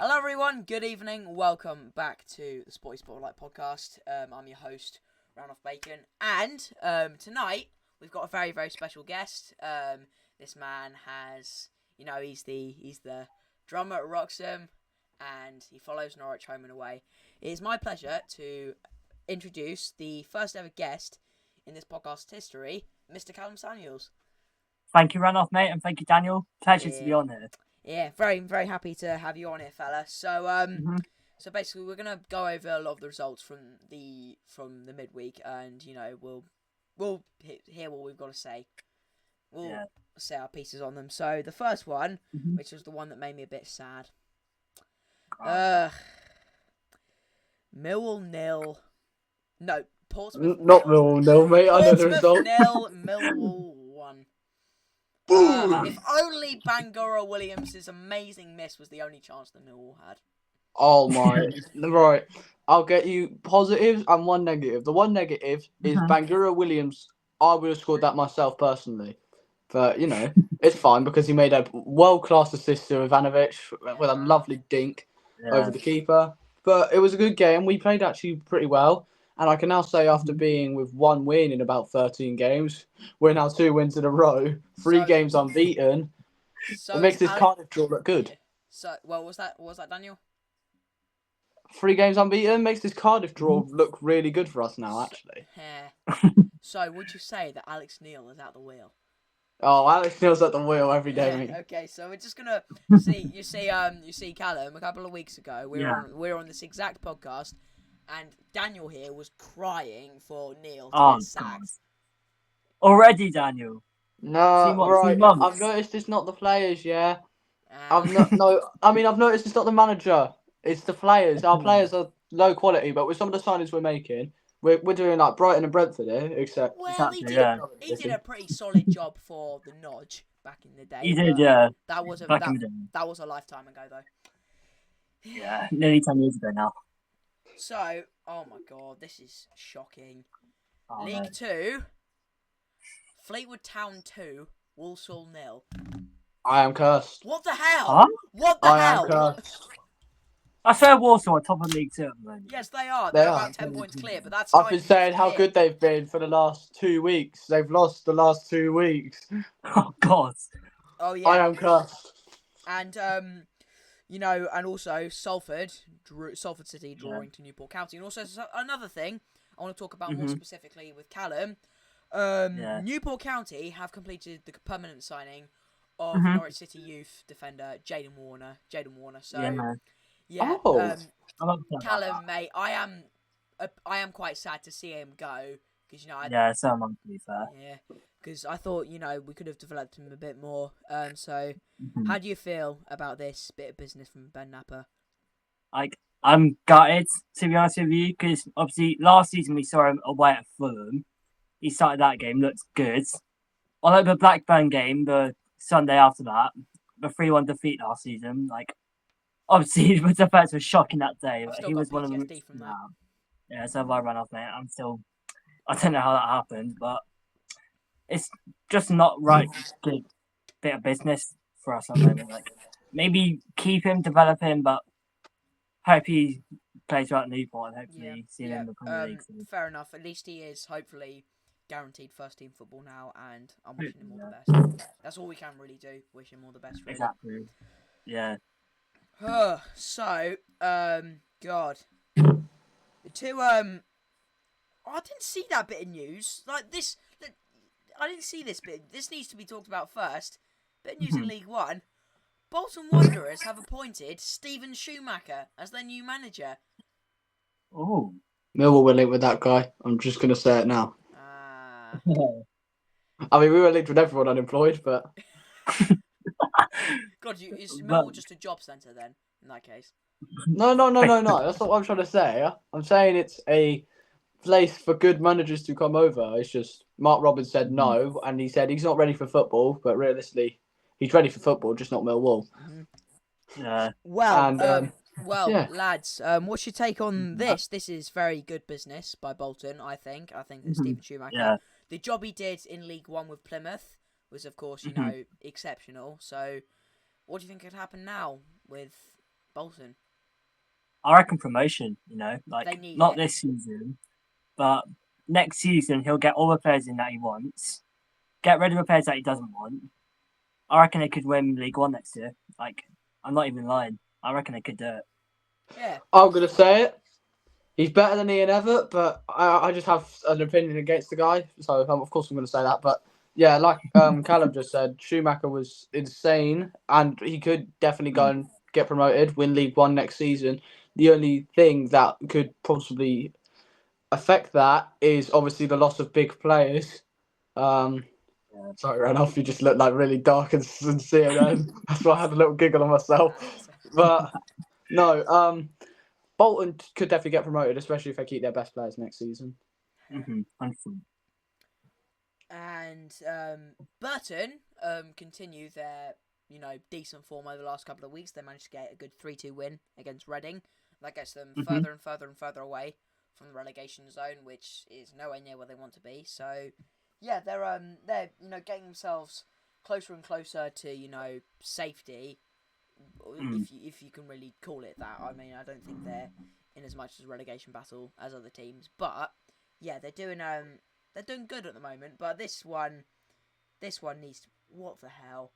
Hello everyone, good evening, welcome back to the Sporty podcast. I'm your host, Randolph Bacon, and tonight we've got a very, very special guest. This man has, he's the drummer at Wroxham, and he follows Norwich home and away. It is my pleasure to introduce the first ever guest in this podcast history, Mr. Callum Samuels. Thank you, Randolph, mate, and thank you, Daniel. Pleasure to be on here. Yeah, very, very happy to have you on here, fella. So, so basically, we're gonna go over a lot of the results from the midweek, and we'll hear what we've got to say. We'll say our pieces on them. So the first one, which was the one that made me a bit sad. Millwall 0. No, Portsmouth. Not Millwall 0, mate. I know the result. Portsmouth 0, Millwall 1. If only Bangura Williams' amazing miss was the only chance that Millwall had. Oh my! Right, I'll get you positives and one negative. The one negative is Bangura Williams. I would have scored that myself personally, but it's fine because he made a world-class assist to Ivanovic with a lovely dink over the keeper. But it was a good game. We played actually pretty well. And I can now say after being with one win in about 13 games, we're now 2 wins in a row, 3 games unbeaten. So it makes this Cardiff draw look good. So, what was that, Daniel? 3 games unbeaten makes this Cardiff draw look really good for us now, actually. So, would you say that Alex Neil is at the wheel? Oh, Alex Neil's at the wheel every day, mate. Okay, so we're just gonna see. You see, Callum. A couple of weeks ago, we were on this exact podcast. And Daniel here was crying for Neil to get sacked. Already, Daniel? No, right. I've noticed it's not the players, yeah. I've noticed it's not the manager. It's the players. Our players are low quality, but with some of the signings we're making, we're doing like Brighton and Brentford here, except... Well, he did a pretty solid job for the Nodge back in the day. He did, yeah. That was a lifetime ago, though. Yeah, nearly 10 years ago now. So, oh my god, this is shocking. League 2, Fleetwood Town 2, Walsall 0. I am cursed. What the hell? Huh? What the hell? I am cursed. I swear Walsall are top of League 2 at the moment. Yes, they are. They're about 10 points clear, but that's... I've been saying how good they've been for the last 2 weeks. They've lost the last 2 weeks. Oh, God. Oh, yeah. I am cursed. And, and also Salford City drawing to Newport County. And also another thing I want to talk about more specifically with Callum. Newport County have completed the permanent signing of Norwich City youth defender Jaden Warner. So Callum, mate, I am quite sad to see him go because so am I, to be fair. Yeah. Because I thought, we could have developed him a bit more. So, how do you feel about this bit of business from Ben Napper? I'm gutted, to be honest with you, because obviously last season we saw him away at Fulham. He started that game, looked good. Although the Blackburn game, the Sunday after that, the 3-1 defeat last season, obviously the defense was shocking that day. But he was one of them. Yeah, so I ran off, mate. I don't know how that happened, but it's just not right. Good bit of business for us at the moment. Maybe keep him, develop him, but hope he plays right at Newport and hopefully see him in the Premier League. Fair enough. At least he is hopefully guaranteed first team football now, and I'm wishing him all the best. That's all we can really do. Wish him all the best. Really. Exactly. Yeah. So, God, the two I didn't see that bit of news. I didn't see this bit. This needs to be talked about first. Bit of news in League 1. Bolton Wanderers have appointed Steven Schumacher as their new manager. Oh. Millwall were linked with that guy. I'm just going to say it now. I mean, we were linked with everyone unemployed, but... God, is Millwall just a job centre then, in that case? No. That's not what I'm trying to say. I'm saying it's a place for good managers to come over. It's just Mark Robbins said no, and he said he's not ready for football, but realistically, he's ready for football, just not Millwall. Yeah. Lads, what's your take on this? This is very good business by Bolton, I think. I think that Steven Schumacher, the job he did in League 1 with Plymouth was, of course, exceptional. So, what do you think could happen now with Bolton. I reckon promotion. Like They need not it. this season, but next season he'll get all the players in that he wants. Get rid of the players that he doesn't want. I reckon they could win League One next year. Like, I'm not even lying. I reckon they could do it. Yeah. I'm gonna say it. He's better than Ian Evatt, but I just have an opinion against the guy. So of course I'm going to say that. But yeah, like Callum just said, Schumacher was insane, and he could definitely go and get promoted, win League One next season. The only thing that could possibly affect that is obviously the loss of big players. Sorry, Randolph, you just look like really dark and sincere then. That's why I had a little giggle on myself. But no, Bolton could definitely get promoted, especially if they keep their best players next season. And Burton continue their decent form over the last couple of weeks. They managed to get a good 3-2 win against Reading. That gets them further and further and further away from the relegation zone, which is nowhere near where they want to be. So yeah, they're getting themselves closer and closer to safety. If you can really call it that. I mean, I don't think they're in as much as a relegation battle as other teams, but yeah, they're doing good at the moment. But this one needs what the hell?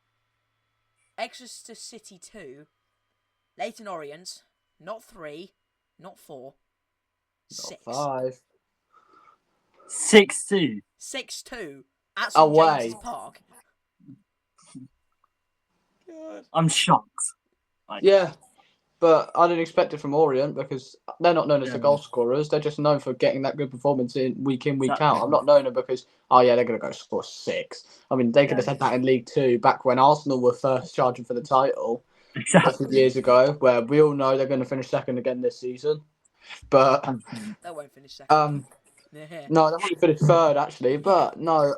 Exeter City 2, Leyton Orient, not 3, not 4, 6. 5. 6-2. 6-2 at St Away. James's Park. God. I'm shocked. Yeah, but I didn't expect it from Orient because they're not known as the goal scorers. They're just known for getting that good performance in, week out. I'm not known because, they're going to go score 6. I mean, they could have said that in League Two back when Arsenal were first charging for the title a few years ago, where we all know they're going to finish second again this season. But they won't finish second. No, they'll probably finish third actually. But no,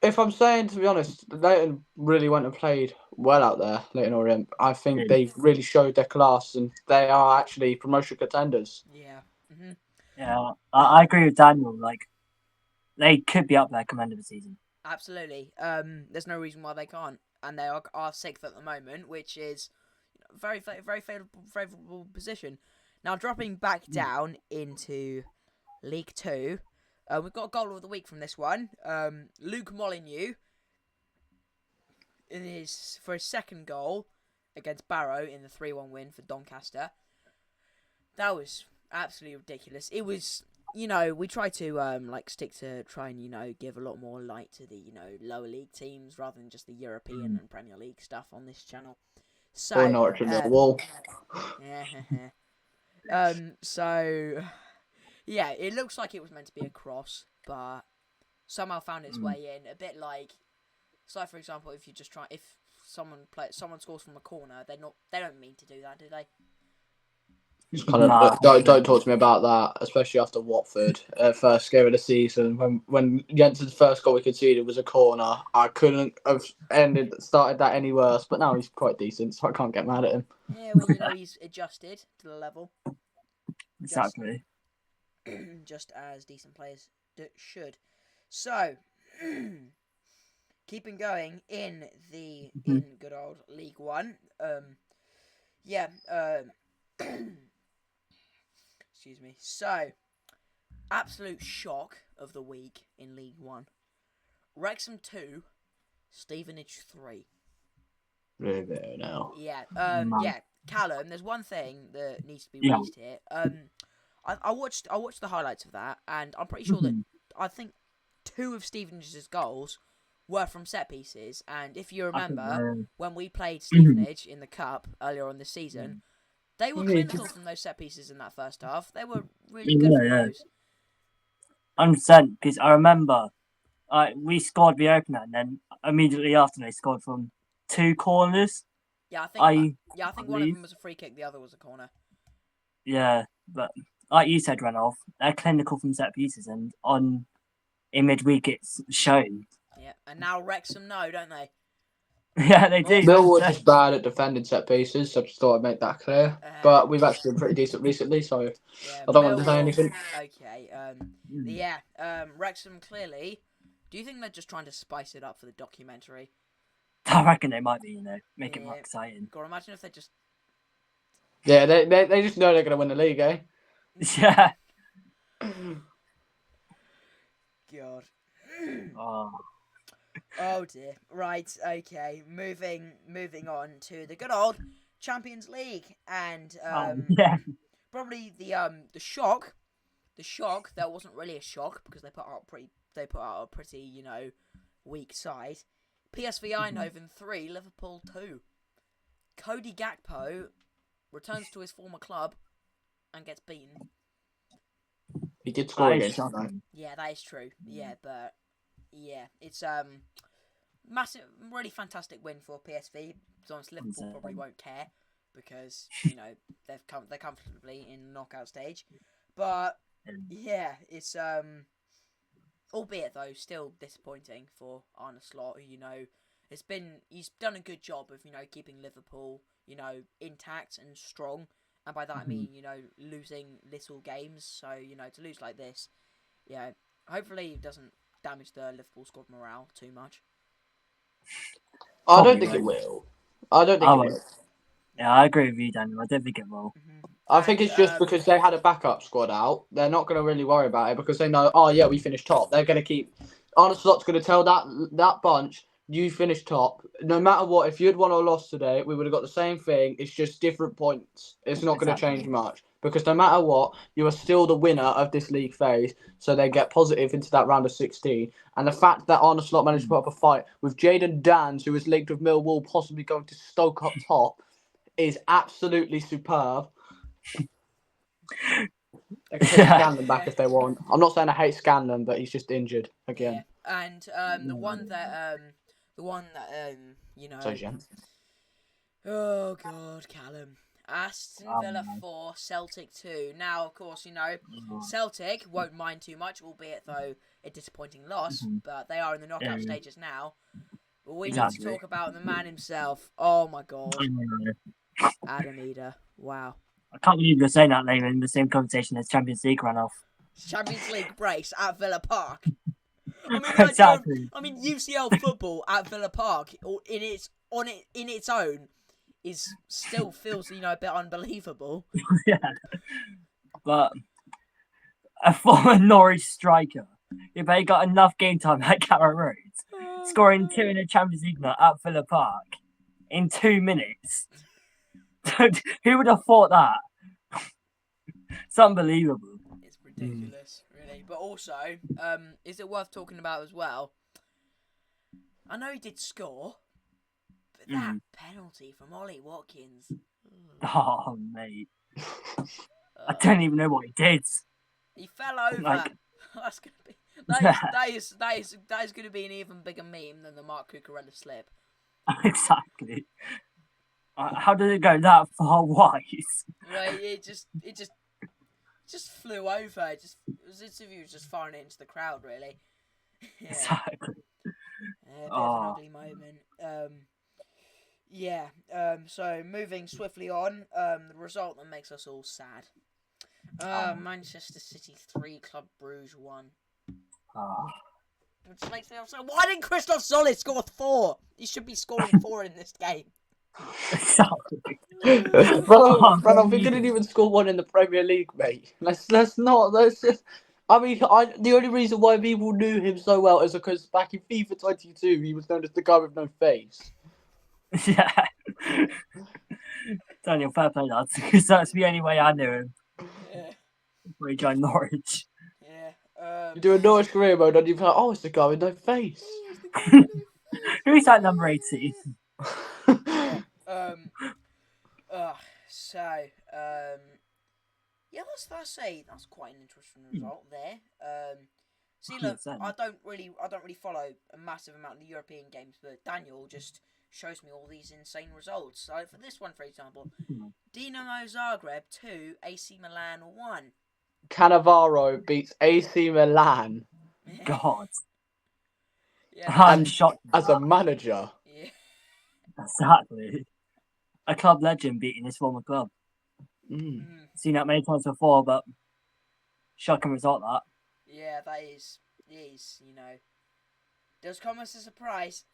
if I'm saying, to be honest, Leighton really went and played well out there, Leighton Orient. I think they've really showed their class and they are actually promotion contenders. Yeah. Yeah, I agree with Daniel. Like, they could be up there come end of the season. Absolutely. There's no reason why they can't. And they are 6th at the moment, which is very, very favourable position. Now, dropping back down into League Two, we've got a goal of the week from this one. Luke Molyneux for his second goal against Barrow in the 3-1 win for Doncaster. That was absolutely ridiculous. It was, we try to stick to try and give a lot more light to the lower league teams rather than just the European and Premier League stuff on this channel. So Norwich and Millwall. So yeah, it looks like it was meant to be a cross, but somehow found its way in. A bit like, so for example, if someone scores from a corner, they don't mean to do that, do they? Just kind of don't talk to me about that, especially after Watford first game of the season when Jensen's first goal we conceded was a corner. I couldn't have started that any worse, but now he's quite decent, so I can't get mad at him. Yeah, well, he's adjusted to the level. Exactly. Just as decent players should. So, keeping going in good old League One. Excuse me. So, absolute shock of the week in League One. Wrexham 2, Stevenage 3. Really there now. Yeah. Callum, there's one thing that needs to be raised here. I watched the highlights of that, and I'm pretty sure that I think 2 of Stevenage's goals were from set pieces. And if you remember, when we played Stevenage in the cup earlier on this season, they were clinical from those set pieces in that first half. They were really good for those. 100%, because I remember we scored the opener, and then immediately after they scored from 2 corners. Yeah, I think one of them was a free kick, the other was a corner. Yeah, but like you said, Ranulph, they're clinical from set pieces, and in midweek it's shown. Yeah, and now Wrexham know, don't they? Yeah, they do. Millwall is bad at defending set pieces, so I just thought I'd make that clear. But we've actually been pretty decent recently, so I don't want to say anything. Okay. Wrexham clearly. Do you think they're just trying to spice it up for the documentary? I reckon they might be, make it more exciting. God, imagine if they just Yeah, they just know they're going to win the league, eh? Yeah. God. Oh. Oh dear. Right. Okay. Moving on to the good old Champions League, and Yeah. probably the shock. The shock that wasn't really a shock because they put out a pretty weak side. PSV Eindhoven 3, Liverpool 2. Cody Gakpo returns to his former club and gets beaten. He did score That is against them, though. shocking. Yeah, that is true. Yeah, but yeah, it's massive, really fantastic win for PSV. To be honest, Liverpool probably won't care because they're comfortably in the knockout stage. But yeah, it's albeit though still disappointing for Arne Slot, who he's done a good job of keeping Liverpool intact and strong, and by that I mean losing little games. So to lose like this, hopefully it doesn't damage the Liverpool squad morale too much. I don't Probably think it won't. will. I don't think I it won't. will. Yeah, I agree with you, Daniel. I don't think it will. I think it's just because they had a backup squad out. They're not going to really worry about it because they know, oh yeah, we finished top. They're going to keep. Arne Slot's going to tell that bunch, you finished top. No matter what, if you'd won or lost today, we would have got the same thing. It's just different points. It's not going to change much because no matter what, you are still the winner of this league phase. So they get positive into that round of 16. And the fact that Arne Slot managed to put up a fight with Jadon Dans, who is linked with Millwall, possibly going to Stoke up top, is absolutely superb. They can take Scanlon back if they want. I'm not saying I hate Scanlon, but he's just injured again. Yeah. And the one that So Jen. Oh God, Callum. Aston Villa 4, Celtic 2. Now, of course, Celtic won't mind too much, albeit though a disappointing loss. But they are in the knockout stages now. But we need to talk about the man himself. Oh my God, Adam Eder. Wow. I can't believe you're saying that, Lehman, in the same conversation as Champions League runoff. Champions League brace at Villa Park. I mean, Exactly. UCL football at Villa Park, in its own, still feels a bit unbelievable. Yeah, but a former Norwich striker, if they got enough game time at Carrow Road, scoring 2 in a Champions League night at Villa Park in 2 minutes. Who would have thought that? It's unbelievable. It's ridiculous, really. But also, is it worth talking about as well? I know he did score, but that penalty from Ollie Watkins. Oh, mate. I don't even know what he did. He fell over. That's gonna be that is gonna be an even bigger meme than the Mark Cucurella slip. Exactly. How did it go that far wide? Well, it just flew over. It was as if he was just firing it into the crowd, really. Yeah. Exactly. A bit of an ugly moment. So moving swiftly on, the result that makes us all sad. Manchester City 3, Club Brugge 1. Which makes me upset. Why didn't Christoph Solid score 4? He should be scoring 4 in this game. Exactly. Bro, we didn't even score 1 in the Premier League, mate. Let's just. I mean, the only reason why people knew him so well is because back in FIFA 22, he was known as the guy with no face. Yeah. Daniel, fair play, lads. Because that's the only way I knew him. Yeah. Before he joined Norwich. Yeah. You do a Norwich career mode and you're like, oh, it's the guy with no face. Who's that number 18? That's quite an interesting result there. Look, I don't really follow a massive amount of the European games, but Daniel just shows me all these insane results. So for this one, for example, Dinamo Zagreb 2, AC Milan 1. Cannavaro beats AC Milan. God. Yeah, I'm shocked. As a manager. Yeah. Exactly. A club legend beating his former club. Seen that many times before, but shocking result that. Yeah, that is, does come as a surprise.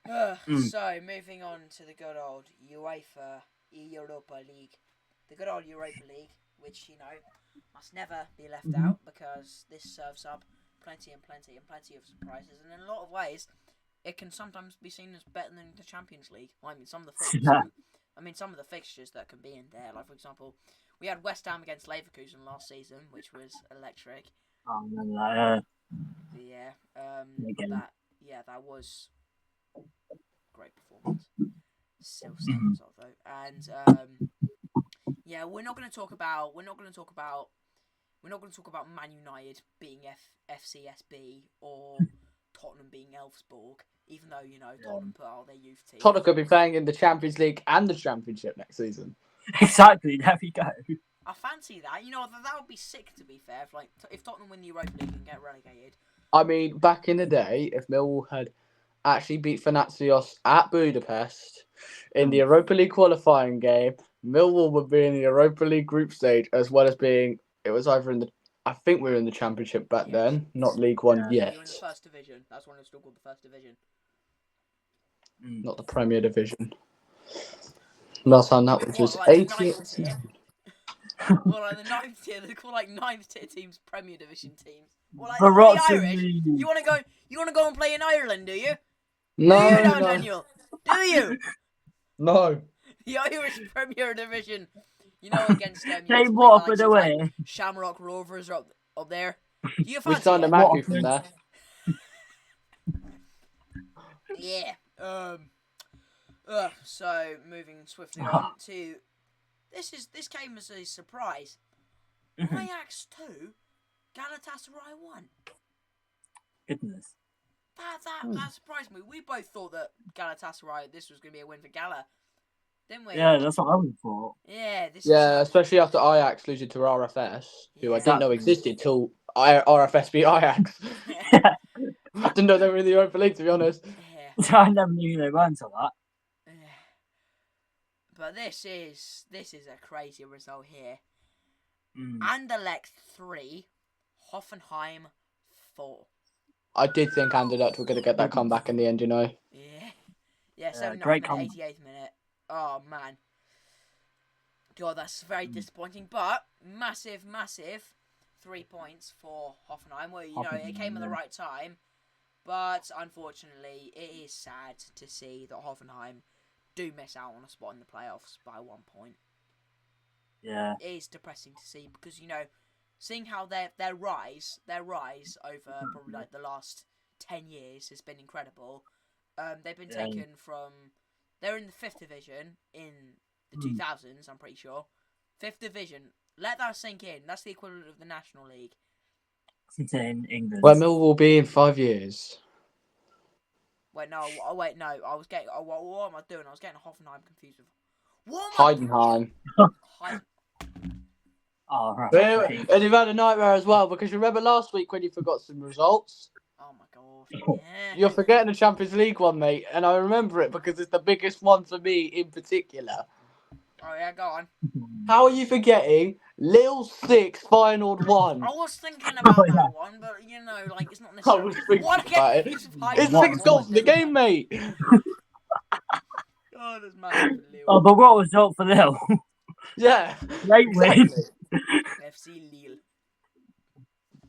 So, moving on to the good old UEFA Europa League. The good old Europa League, which, must never be left out because this serves up plenty of surprises. And in a lot of ways, it can sometimes be seen as better than the Champions League. I mean, some of the fixtures that can be in there, like for example, we had West Ham against Leverkusen last season, which was electric. That was great performance. Still same result though, and we're not going to talk about Man United being FCSB or Tottenham being Elfsborg, even though Tottenham put out their youth team. Tottenham could be playing in the Champions League and the Championship next season. Exactly. There we go. I fancy that. That would be sick. To be fair, if Tottenham win the Europa League and get relegated. I mean, back in the day, if Millwall had actually beat Panathinaikos at Budapest in the Europa League qualifying game, Millwall would be in the Europa League group stage as well as being. It was either in the. I think we were in the Championship back then, not League One yet. You were in the First Division. That's when it was still called the First Division. Not the Premier Division. Last time that was just 80. Well, like the ninth tier, they call ninth tier teams Premier Division teams. Well, like the Irish. You want to go and play in Ireland, do you? No, Daniel? Do you? No. The Irish Premier Division. Against them. They what for the way? Shamrock Rovers are up there. Do you fancy We signed a Mackie from there. Yeah. So moving swiftly on to this came as a surprise. Ajax 2, Galatasaray 1. Goodness. That surprised me. We both thought that Galatasaray, this was going to be a win for Gala, didn't we? Yeah, that's what I would have thought. Yeah, especially after Ajax losing to RFS, who I didn't know existed till RFS beat Ajax. I didn't know they were in the Europa League, to be honest. Yeah. I never knew they were until that. But this is a crazy result here. Anderlecht 3, Hoffenheim 4. I did think Anderlecht were going to get that comeback in the end, Yeah. Yeah, 7-9 great in the 88th minute. Oh, man. God, that's very disappointing. But massive 3 points for Hoffenheim. Well, it came at the right time. But unfortunately, it is sad to see that Hoffenheim do miss out on a spot in the playoffs by 1 point. Yeah. It is depressing to see because, seeing how their rise over probably like the last 10 years has been incredible. They've been taken from... They're in the 5th division in the 2000s, I'm pretty sure. 5th division. Let that sink in. That's the equivalent of the National League. In England. Where Millwall will be in 5 years. Wait, no. I was getting... what am I doing? I was getting Hoffenheim confused with... Heidenheim. Oh, right. And you've had a nightmare as well, because remember last week when you forgot some results? Oh my god. Yeah. You're forgetting the Champions League one, mate, and I remember it because it's the biggest one for me in particular. Oh yeah, go on. How are you forgetting Lille 6, Feyenoord 1? I was thinking about that one, but it's not necessarily... I was thinking about it. It's 6 goals in the game, mate. Oh, that's massive for Lille. Oh, but what was up for Lille? Yeah. Great win. FC Lille.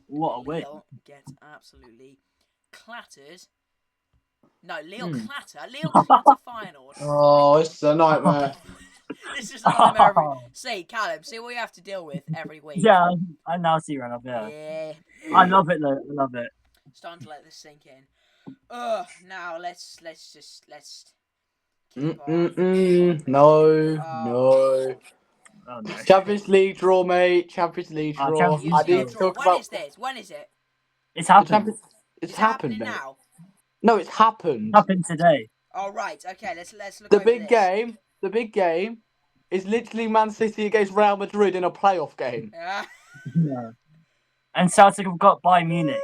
What a win. Lille gets absolutely clattered. No, Lille clatter. Lille clatter Feyenoord. Oh, it's a nightmare. It's just a nightmare. See, Callum, see what you have to deal with every week. Yeah, I now see run up. Yeah. I love it though. I love it. Starting to let this sink in. Now let's keep on. No. Oh, no. Champions League draw, mate. Champions League draw. Champions League draw. When is this? When is it? It's happened. It's happened, mate. now. No, it's happened. Happened today. Oh right. Okay. Let's look. The over big this. game. The big game is literally Man City against Real Madrid in a playoff game. Yeah. Yeah. And Celtic have got Bayern Munich.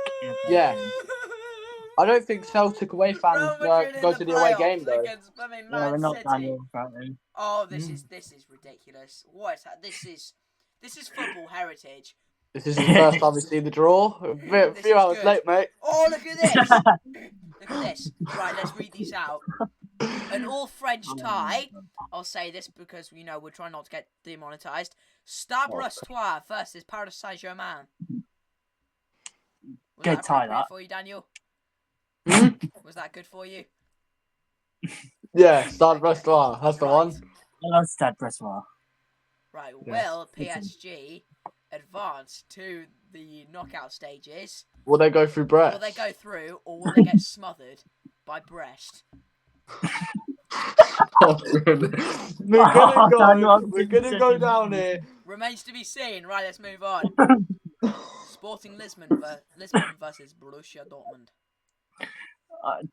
Yeah. I don't think Celtic away fans go to the away game though. Yeah, we're not Daniel, apparently. Oh, this is ridiculous. What is that? This is football heritage. This is the first time we've seen the draw. A few hours late, mate. Oh, look at this! Look at this. Right, let's read these out. An all French tie. I'll say this because we're trying not to get demonetized. Stade Brestois versus Paris Saint-Germain. Was Good that tie, appropriate that. for you, Daniel? Was that good for you? Yeah, Stade Brestois. That's the one. I love Stade Brestois. Right. Yeah. Will PSG advance to the knockout stages? Will they go through Brest? Will they go through, or will they get smothered by Brest? Oh, goodness. We're gonna go down here. Remains to be seen. Right, let's move on. Sporting Lisbon versus Borussia Dortmund.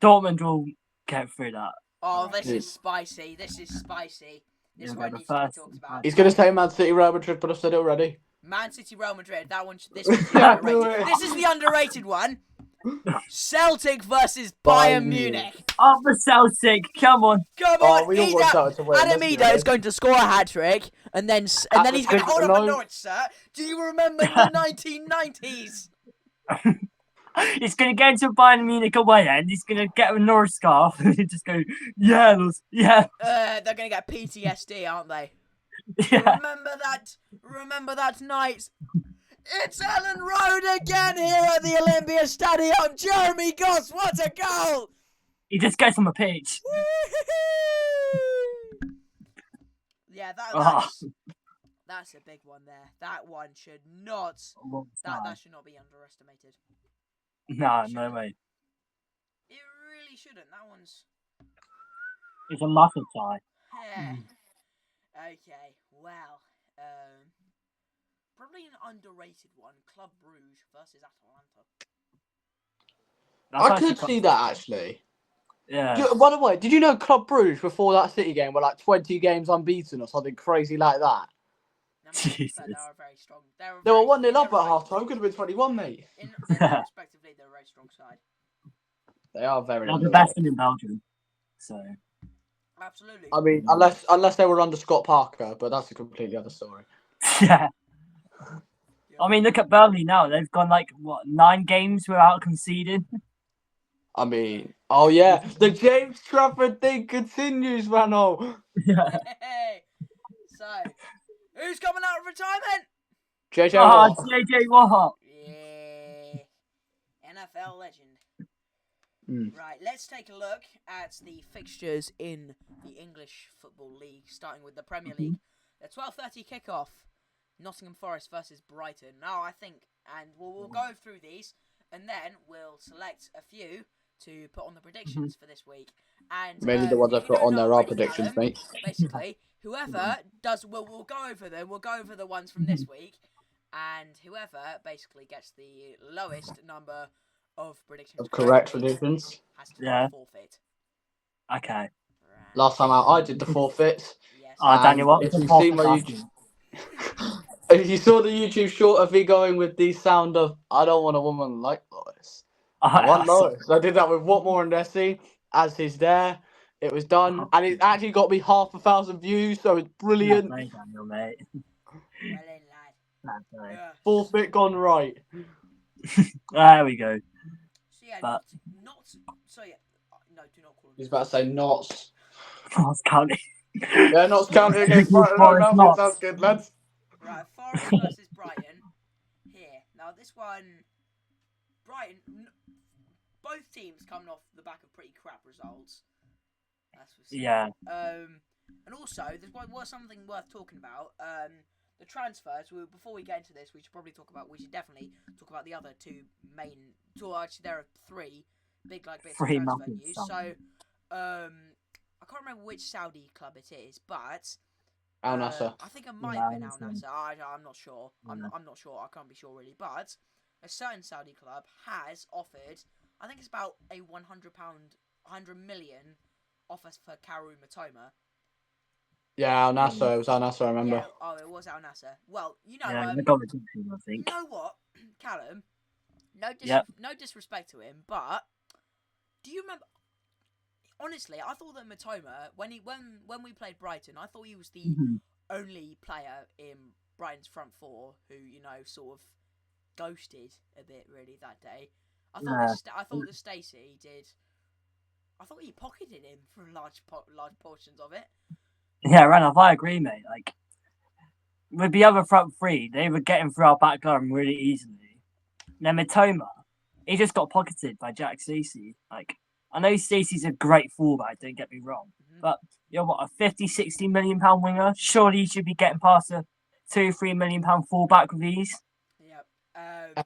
Dortmund will get through that. Oh, this is spicy. This is spicy. This Yeah, one the needs to be first- talked about. He's gonna say Man City, Real Madrid, but I've said it already. Man City, Real Madrid. This one's the underrated. This is the underrated one. Celtic versus Bayern Munich. Oh, the Celtic! Come on! Come on, we all want Celtic to win. Adam let's be Ido is honest. going to score a hat trick, and then he's going to hold up a Norwich shirt. Do you remember the 1990s? He's going to go into Bayern Munich away end. He's going to get a Norwich scarf and just go, yeah, yeah. They're going to get PTSD, aren't they? Yeah. Remember that night. It's Ellen Road again here at the Olympia Stadium. Jeremy Goss, what a goal! He just goes from a pitch. Yeah, that's a big one there. That one should not. That should not be underestimated. No way. It really shouldn't. That one's. It's a massive tie. Yeah. Okay. Well. Probably an underrated one. Club Brugge versus Atalanta. I could see that actually. Yeah. By the way, did you know Club Brugge before that City game were like 20 games unbeaten or something crazy like that? Jesus. They are very strong. They were 1-0 up at half time. Could have been 21, mate. Respectively, they're a very strong side. They are very. They're the best in Belgium. So. Absolutely. I mean, unless they were under Scott Parker, but that's a completely other story. Yeah. I mean, look at Burnley now. They've gone 9 games without conceding. I mean, oh yeah, the James Trafford thing continues, Rano. Yeah. Hey. So, who's coming out of retirement? JJ Oh, Watt. JJ Watt. Yeah. NFL legend. Mm. Right, let's take a look at the fixtures in the English Football League, starting with the Premier League. The 12:30 kickoff, Nottingham Forest versus Brighton. Now, I think, and we'll go through these, and then we'll select a few to put on the predictions for this week. And Mainly the ones I put on there are already, predictions, Callum, mate. Basically, whoever does, we'll go over them. We'll go over the ones from this week, and whoever basically gets the lowest number of predictions Of correct predictions. has to forfeit. Okay. Right. Last time out, I did the forfeit. Yes. Daniel, what? If you see my YouTube, if you saw the YouTube short of me going with the sound of "I don't want a woman like Lois," I want Lois. I did that with What More and Nessie. As he's there, it was done, and it actually got me 500,000 views, so it's brilliant. Well done, Daniel, mate. Well in, lad. Yeah. Forfeit gone right. There we go. So yeah, But- not so yeah. No, do not call him. He's about to say Notts. Forest County. Yeah, Notts counting against Brighton. Forest Notts. That's good, lads. Right, Forest versus Brighton. Here now, this one, Brighton. Both teams coming off the back of pretty crap results. That's for sure. Yeah. And also there's something worth talking about. The transfers. Before we get into this, we should definitely talk about the other two main. Actually, there are three big bits of transfer news. So, I can't remember which Saudi club it is, but Al Nassr. I think it might have been Al Nassr. I'm not sure. I'm not sure. I can't be sure really. But a certain Saudi club has offered. I think it's about a £100 million offer for Karu Matoma. Yeah, Al Nassr. It was Al Nassr, I remember. Yeah, oh, it was Al Nassr. Well, Yeah, they got redemption, I think. you know what, Callum? No disrespect to him, but do you remember? Honestly, I thought that Matoma, when we played Brighton, I thought he was the only player in Brighton's front four who sort of ghosted a bit really that day. I thought that Stacey did. I thought he pocketed him for large portions of it. Yeah, Ranoff, I agree, mate. Like, with the other front three, they were getting through our back line really easily. Then Matoma, he just got pocketed by Jack Stacey. Like, I know Stacey's a great fullback, don't get me wrong. But you're what, a 50, 60 million pound winger? Surely you should be getting past a £2-3 million fullback with ease. Yep.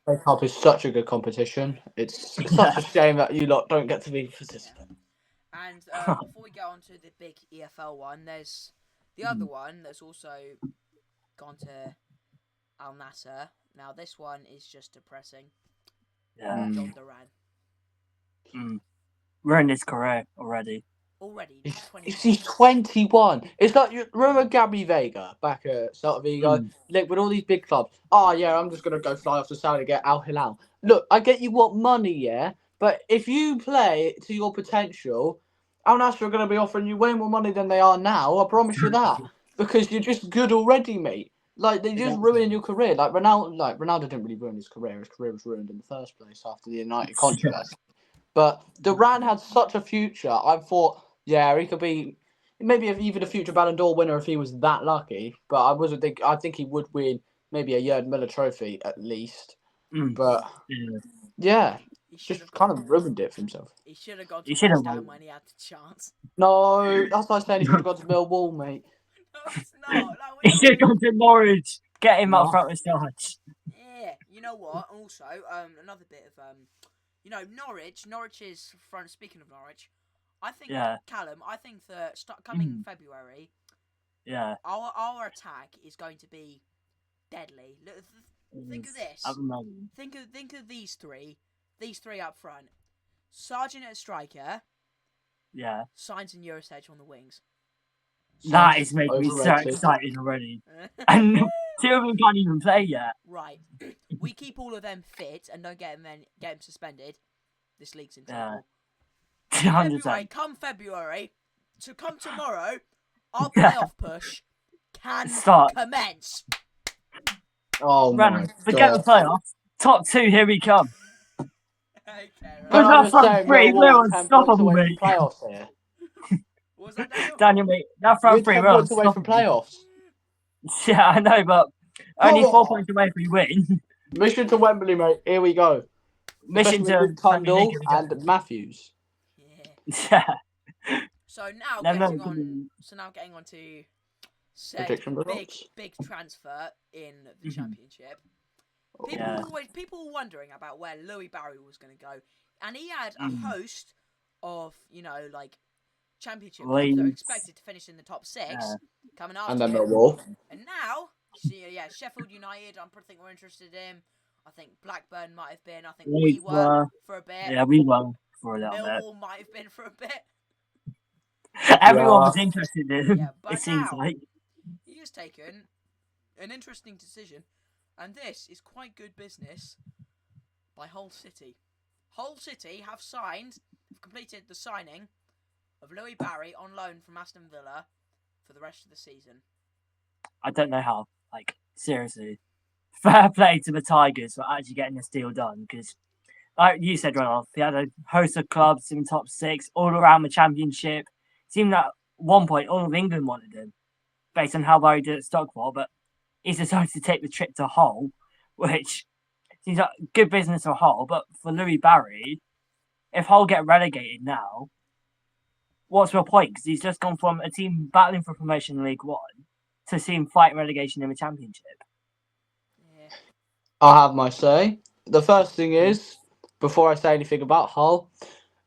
FA Cup is such a good competition. It's such a shame that you lot don't get to be participants. And before we get on to the big EFL one, there's the other one that's also gone to Al Nassr. Now this one is just depressing. Yeah. John Duran. Ruined his career already. He's 21. It's like, you remember Gabby Vega back at Celta Vigo? Like, with all these big clubs. Oh, yeah, I'm just going to go fly off to Saudi and get Al Hilal. Look, I get you want money, yeah? But if you play to your potential, Al Nassr are going to be offering you way more money than they are now. I promise you that. Because you're just good already, mate. Like, they just ruining your career. Like, Ronaldo didn't really ruin his career. His career was ruined in the first place after the United controversy. But Duran had such a future. I thought, yeah, he could be maybe even a future Ballon d'Or winner if he was that lucky. But I think he would win maybe a Jurgen Miller trophy at least. But yeah, just kind of ruined it for himself. He should have gone to West Ham when he had the chance. No, that's like saying he should have gone to Millwall, mate. No, it's not. He should have gone to Norwich. Get him up front with starch. Yeah, you know what? Also, another bit of Norwich's front. Speaking of Norwich, I think Callum. I think that coming February, our attack is going to be deadly. Think of this. Think of these three up front. Sargent at striker. Yeah. Signs and Eurostage on the wings. That is making me so excited already. And two of them can't even play yet. Right. We keep all of them fit and don't get them suspended. This league's in trouble. 100%. Come tomorrow, our playoff push can commence. Oh my God. Forget the playoffs. Top two, here we come. Okay, With that front three, we're unstoppable, mate. Playoffs here. What was that, Daniel? Daniel, mate, that front three, we're points away from playoffs. Yeah, I know, but only 4 points away if we win. Mission to Wembley, mate. Here we go. Mission to Tundle and Matthews. Yeah. So now getting on to say big transfer in the Championship. People were wondering about where Louis Barry was going to go, and he had a host of Championship clubs that are expected to finish in the top 6 coming after and then him. Millwall. And now, Sheffield United. I think we're interested in. I think Blackburn might have been. I think we were for a bit. Yeah, we were for a little bit. Millwall might have been for a bit. Everyone was interested in him. But it seems like he has taken an interesting decision, and this is quite good business by Hull City. Hull City have completed the signing of Louis Barry on loan from Aston Villa for the rest of the season. I don't know how. Seriously. Fair play to the Tigers for actually getting this deal done, because, like you said, Ronald, they had a host of clubs in the top 6 all around the Championship. It seemed that at one point all of England wanted him, based on how well he did at Stockport, but he's decided to take the trip to Hull, which seems like good business for Hull. But for Louis Barry, if Hull get relegated now, what's the point? Because he's just gone from a team battling for promotion in League One to see him fight relegation in the Championship. Yeah. I'll have my say. The first thing is, before I say anything about Hull,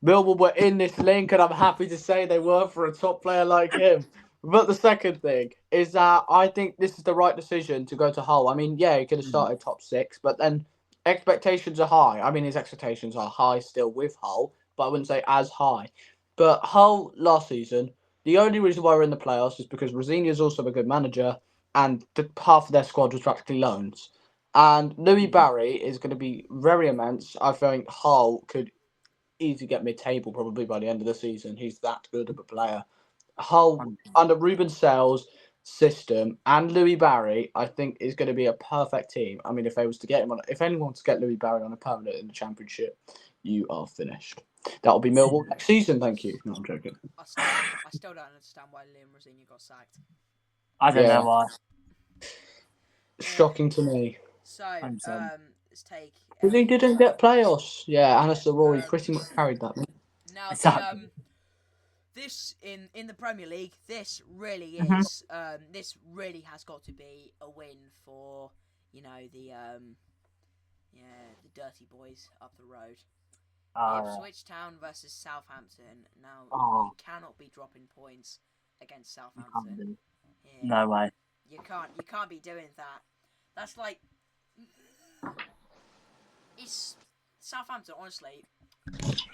Millwall were in this link, and I'm happy to say they were for a top player like him. But the second thing is that I think this is the right decision to go to Hull. I mean, yeah, he could have started top 6, but then expectations are high. I mean, his expectations are high still with Hull, but I wouldn't say as high. But Hull last season, the only reason why we're in the playoffs is because Rosini is also a good manager, and half of their squad was practically loans. And Louis Barry is going to be very immense. I think Hull could easily get mid-table probably by the end of the season. He's that good of a player. Hull, under Ruben Sell's system and Louis Barry, I think is going to be a perfect team. I mean, if anyone was to get Louis Barry on a permanent in the Championship, you are finished. That'll be Millwall next season. Thank you. No, I'm joking. I still don't understand why Liam Rosenior got sacked. I don't Yeah. know why. Shocking to me. So, 100%. let's take. Because he didn't get playoffs. Yeah, Alistair Rory Um, pretty much carried that. Mate. Now, Exactly. this in the Premier League, this really Mhm. is. This really has got to be a win for the dirty boys up the road. Ipswich Town versus Southampton. Now you cannot be dropping points against Southampton. Yeah, No way. you can't be doing that. That's like it's Southamptham. Honestly,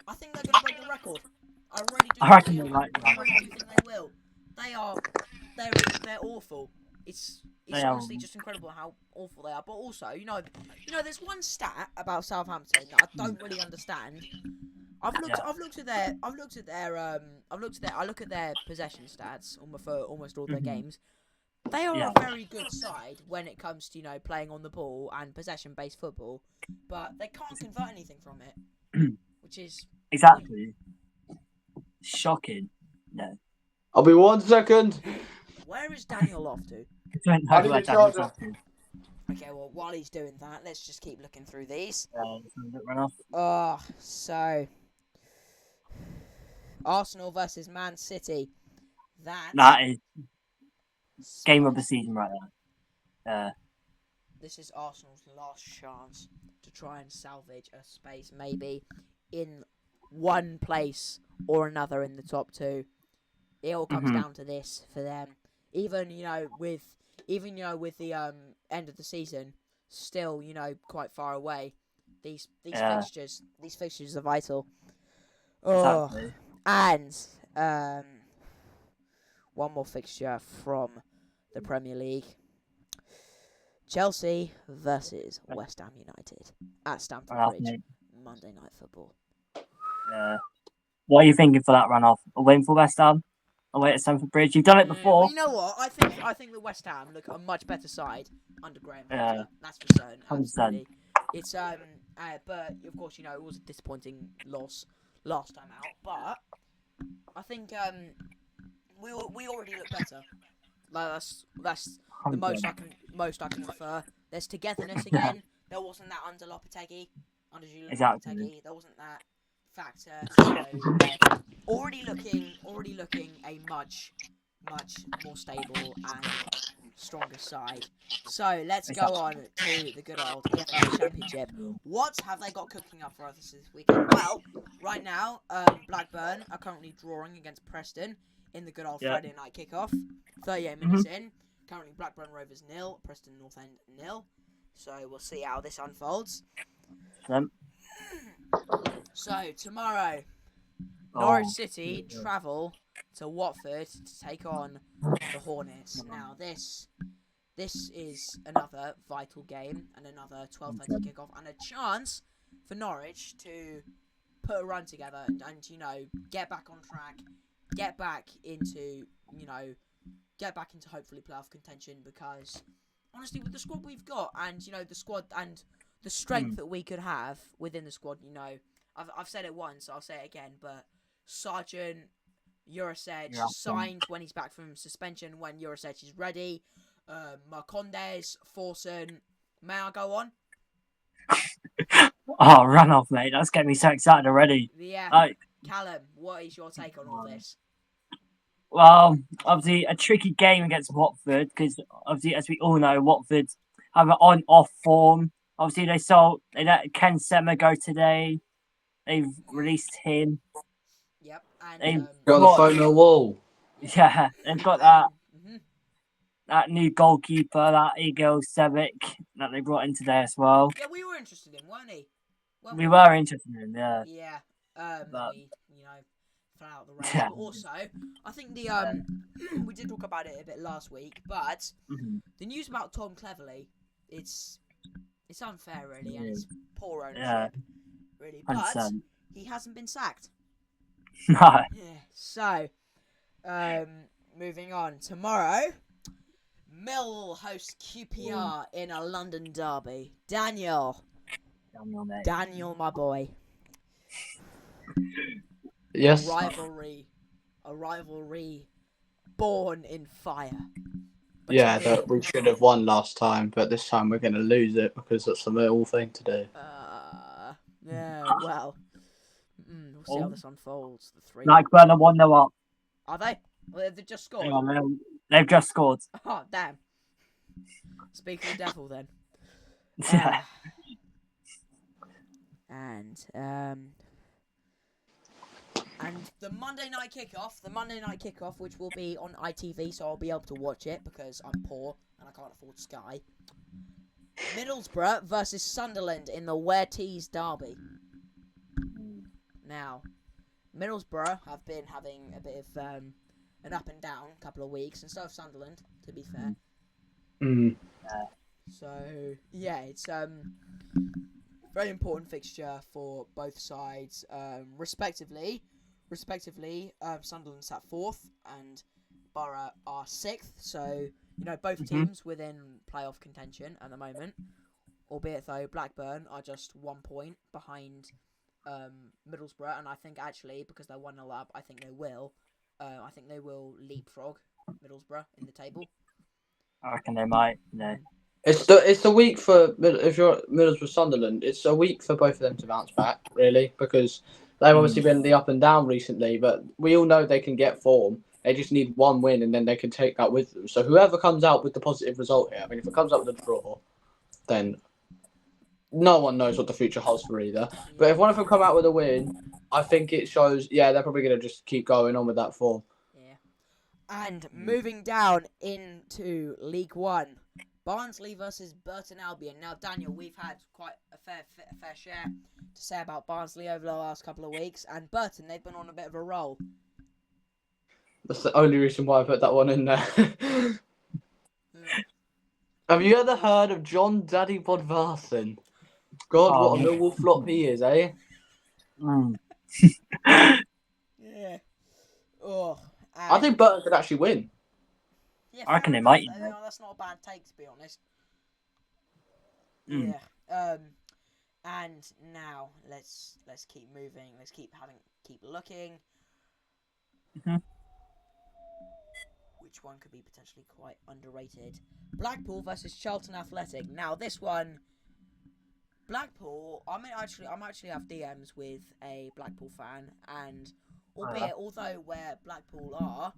I think they're gonna break the record. I really do. I reckon they might. I really do think they will. They're awful. It's They honestly are. just incredible how awful they are. But also, there's one stat about Southampton that I don't really understand. I look at their possession stats for almost all their games. They are a very good side when it comes to playing on the ball and possession-based football, but they can't convert anything from it, which is Exactly. Shocking. No. I'll be 1 second. Where is Daniel off to? I don't know I need where to Daniel's charge off to. Okay, well, while he's doing that, let's just keep looking through these. Run off. So Arsenal versus Man City. That is game of the season right there. This is Arsenal's last chance to try and salvage a space, maybe in one place or another in the top two. It all comes down to this for them. Even with the end of the season still quite far away, these fixtures are vital. Exactly. And one more fixture from the Premier League: Chelsea versus West Ham United at Stamford Bridge, Mate. Monday Night Football. What are you thinking for that run-off? A win for West Ham? Away at Stamford Bridge? You've done it before. Well, you know what? I think the West Ham look a much better side under Graham Potter. That's for certain. 100%. Absolutely. It's but of course it was a disappointing loss last time out. But I think we already look better. Like that's the most I can infer. There's togetherness again. There wasn't that under Lopetegui, under Julian Exactly. Lopetegui. There wasn't that factor. So already looking a much more stable and stronger side. So let's go on to the good old EFL Championship. What have they got cooking up for us this weekend? Well, right now, Blackburn are currently drawing against Preston in the good old Friday night kickoff. 38 minutes in. Currently Blackburn Rovers 0, Preston North End 0. So we'll see how this unfolds. So tomorrow, Norwich City travel to Watford to take on the Hornets. Now this is another vital game and another 12:30 kickoff and a chance for Norwich to put a run together and get back on track, get back into hopefully playoff contention, because honestly with the squad we've got and the squad and the strength that we could have within the squad, I've said it once, I'll say it again, but Sargent, Jurisic signed when he's back from suspension, when Jurisic is ready. Marcondes, Forson. May I go on? Oh, run off, mate. That's getting me so excited already. Yeah. Callum, what is your take on all this? Well, obviously a tricky game against Watford, because obviously, as we all know, Watford have an on-off form. Obviously, they let Ken Sema go today. They've released him. Yep, and they've got the photo wall. Yeah, they've got that new goalkeeper, that Igor Sevic, that they brought in today as well. Yeah, we were interested in, weren't we? We were interested in, yeah. Yeah, but we fell out of the race. Yeah. But also, I think we did talk about it a bit last week, but the news about Tom Cleverley, it's unfair really, and it's poor ownership, really. But 100%. he hasn't been sacked. No. Yeah. So, moving on. Tomorrow, Millwall hosts QPR in a London derby. Daniel, mate. Daniel, my boy. Yes. A rivalry born in fire. Yeah, that we should have won last time, but this time we're going to lose it because that's the little thing to do. Yeah, well, we'll see how this unfolds. The three. Blackburn are 1-0 up. Are they? Well, they've just scored. Yeah, they've just scored. Oh, damn. Speak of the devil, then. Yeah. And the Monday night kickoff, which will be on ITV, so I'll be able to watch it because I'm poor and I can't afford Sky. Middlesbrough versus Sunderland in the Ware Tees derby. Now, Middlesbrough have been having a bit of an up and down couple of weeks, and so have Sunderland, to be fair. So yeah, it's very important fixture for both sides, respectively. Sunderland's at 4th and Borough are 6th, so both teams within playoff contention at the moment. Albeit though Blackburn are just 1 point behind Middlesbrough, and I think actually because they're 1-0 up, I think they will leapfrog Middlesbrough in the table. I reckon they might. It's the week for if you're Middlesbrough Sunderland. It's a week for both of them to bounce back, really, because they've obviously been the up and down recently. But we all know they can get form. They just need one win, and then they can take that with them. So whoever comes out with the positive result here, I mean, if it comes out with a draw, then no one knows what the future holds for either. But if one of them come out with a win, I think it shows. Yeah, they're probably going to just keep going on with that form. Yeah. And moving down into League One. Barnsley versus Burton Albion. Now, Daniel, we've had quite a fair share to say about Barnsley over the last couple of weeks, and Burton, they've been on a bit of a roll. That's the only reason why I put that one in there. Have you ever heard of John Daddy Bodvarsson? God, what a Millwall flop he is, eh? Yeah. Oh. I think Burton could actually win. Yeah, I reckon they might. That's not a bad take, to be honest. Mm. Yeah. And now let's keep moving. Let's keep looking. Which one could be potentially quite underrated? Blackpool versus Charlton Athletic. Now this one, Blackpool. I'm actually have DMs with a Blackpool fan, and although where Blackpool are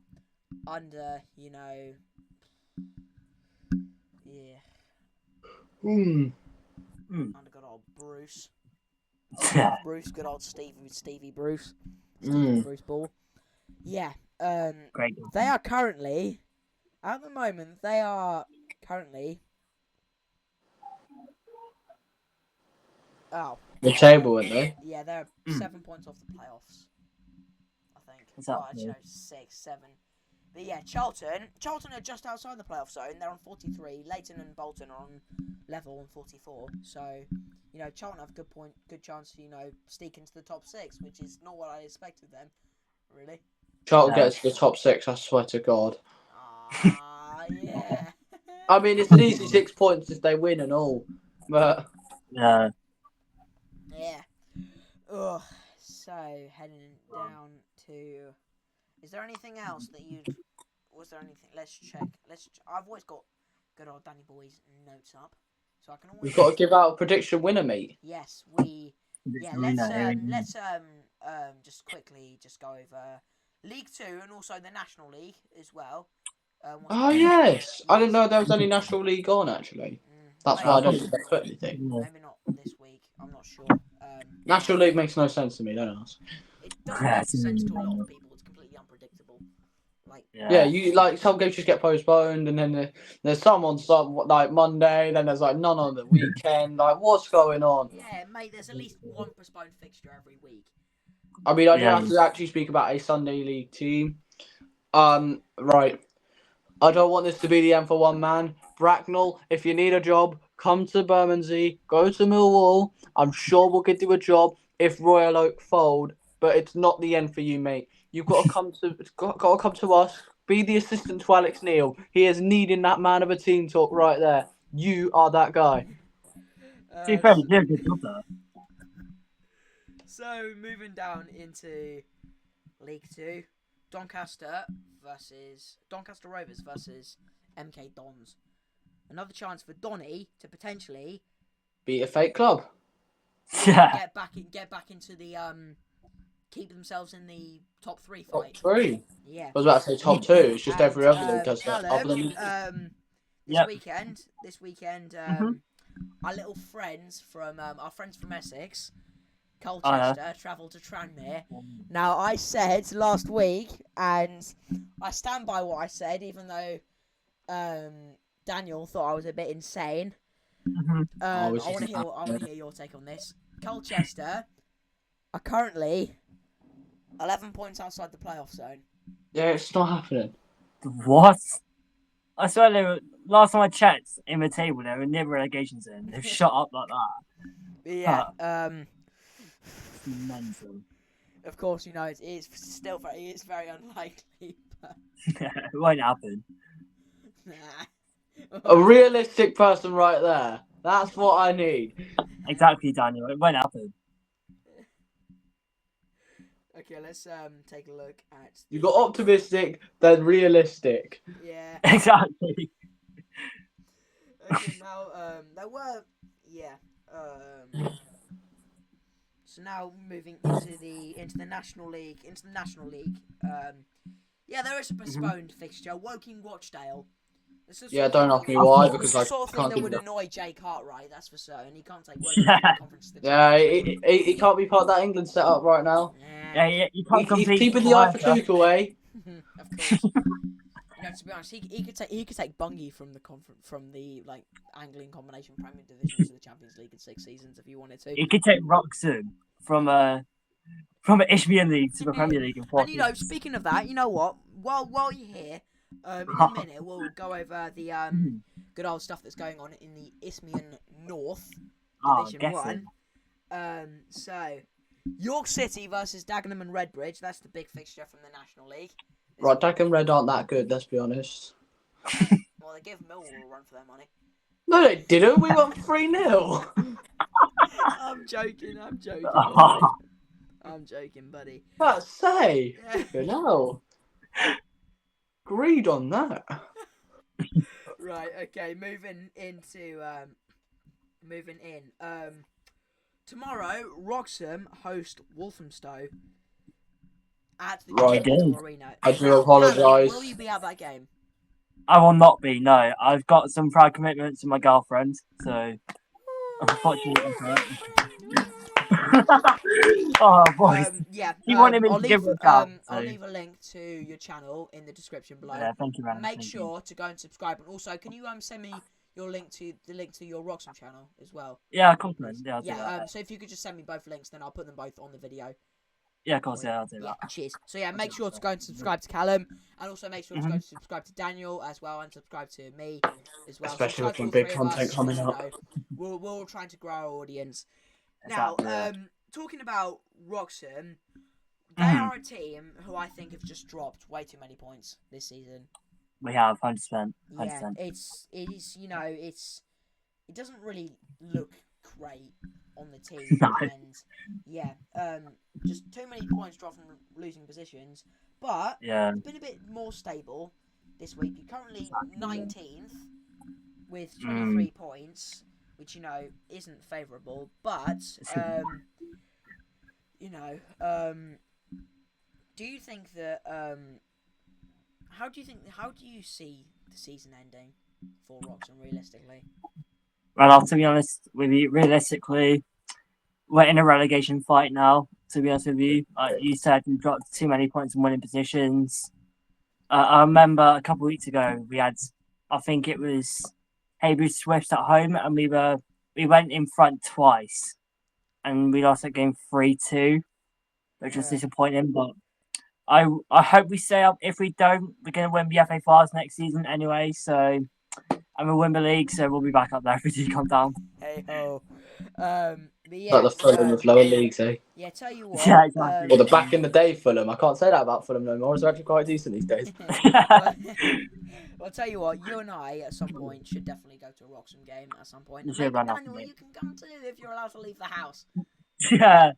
under, yeah. Under good old Bruce. Good old Stevie Bruce. Bruce Ball. Yeah. Great. They are currently, at the moment, Oh. The table, aren't they? Yeah, they're 7 points off the playoffs, I think. Exactly. 6, 7. But yeah, Charlton are just outside the playoff zone. They're on 43. Leighton and Bolton are on level on 44. So, Charlton have good chance to, sneak into the top 6, which is not what I expected them, really. Charlton gets to the top 6, I swear to God. Yeah. I mean, it's an easy 6 points if they win and all. But Yeah. Ugh. So, heading down to... Is there anything else that was there anything? Let's check. I've always got good old Danny Boy's notes up. So I can always... We've got to give out a prediction winner, mate. Yes, we... Yeah, let's just quickly just go over League 2 and also the National League as well. Yes. I didn't know there was any National League on, actually. That's why I don't put anything. Maybe not this week. I'm not sure. National League makes no sense to me, don't ask. It doesn't make sense to a lot of people. It's completely unpredictable. Yeah, you some games just get postponed, and then there's some on like Monday, then there's like none on the weekend. Like, what's going on? Yeah, mate. There's at least one postponed fixture every week. I mean, I do have to actually speak about a Sunday League team. Right. I don't want this to be the end for one man. Bracknell, if you need a job, come to Bermondsey, go to Millwall. I'm sure we'll get you a job if Royal Oak fold, but it's not the end for you, mate. You've got to come to us. Be the assistant to Alex Neil. He is needing that man of a team talk right there. You are that guy. So moving down into League 2, Doncaster Rovers versus MK Dons. Another chance for Donny to potentially Beat a fake club. Yeah. get back into the keep themselves in the top 3 Top fight. 3. Yeah. I was about to say top 2. It's just every other league does that. Other Callum, than this weekend, Mhm. our little friends from our friends from Essex, Oh, Colchester, travelled to Tranmere. Now, I said last week, and I stand by what I said, even though Daniel thought I was a bit insane. Mhm. I want to hear your take on this. Colchester are currently 11 points outside the playoff zone. yeah, it's not happening. What? I swear they were. Last time I checked in the table, they were near relegation zone. They've shut up like that. Yeah. It's mental. Of course, you know it's very unlikely. But It won't happen. nah. A realistic person right there. That's what I need. Exactly, Daniel. It won't happen. Okay, let's take a look at. You got optimistic, then realistic. Yeah. Exactly. Okay, now there were so now moving into the National League, yeah, there is a postponed fixture. Woking Rochdale. Yeah, don't ask me why, because I the sort of thing can't that give would it. annoy Jake Cartwright, that's for certain. He can't take Woking Yeah. from the conference. To the Yeah, Champions League. he can't be part of that England setup right now. Yeah, you can't He's compete. keeping the eye for Cook away. Of course. You know, to be honest, he could take Bungie from the like angling combination Premier Division to the Champions League in 6 seasons if he wanted to. You could take Roxon from the Isthmian League to the Premier League in 4 And you know, seasons. speaking of that, you know what? While you're here, in a minute we'll go over the good old stuff that's going on in the Isthmian North Division guessing. 1. So York City versus Dagenham and Redbridge. That's the big fixture from the National League. Right, Dak and Red aren't that good, let's be honest. Well, they give Millwall a run for their money. No, they didn't. We won 3-0. I'm joking, Oh. buddy. I'm joking, buddy. That's say. No. Agreed on that. Right, okay, moving in. Tomorrow, Wroxham host Walthamstow at the Right. Capital Arena. I do Now, apologise. Will you be at that game? I will not be. No, I've got some prior commitments with my girlfriend, so unfortunately. Oh, boys. Yeah. He wanted me I'll to give leave, it a shout, I'll so- leave a link to your channel in the description below. Yeah, thank you, man. Make Thank sure to go and subscribe, and also, can you send me your link to your Wroxham channel as well? Yeah, of course, man. Yeah, I'll do that. So if you could just send me both links, then I'll put them both on the video. Yeah, of course, yeah, I'll do that. Cheers. So yeah, make sure to go and subscribe to Callum, and also make sure to go and subscribe to Daniel as well, and subscribe to me as well. Especially with Subscribe some to big all three of content us, coming you up. know. We're all trying to grow our audience. Exactly, Now, yeah. talking about Wroxham, they are a team who I think have just dropped way too many points this season. We have 100%. 100%. Yeah, it doesn't really look great on the team, No. and yeah, just too many points dropped from losing positions. But Yeah. it's been a bit more stable this week. You're currently 19th with 23 points, which you know isn't favourable. But you know, do you think that how do you see the season ending for Wroxham realistically? Well, to be honest with you, realistically, we're in a relegation fight now. To be honest with you, like you said, we dropped too many points in winning positions. I remember a couple of weeks ago we had, I think it was Hayward Swifts at home, and we went in front twice, and we lost that game 3-2, which was disappointing. But I hope we stay up. If we don't, we're gonna win the FA Finals next season anyway. So. And we'll win the league, so we'll be back up there if we do come down. Hey ho. But yeah, Like the Fulham of lower leagues, eh? Yeah, tell you what. Yeah, exactly. Or the back in the day Fulham. I can't say that about Fulham no more. It's actually quite decent these days. Well, tell you what, you and I at some point should definitely go to a Wroxham game at some point. You And should maybe run off Daniel, with me. you can come too if you're allowed to leave the house. Yeah.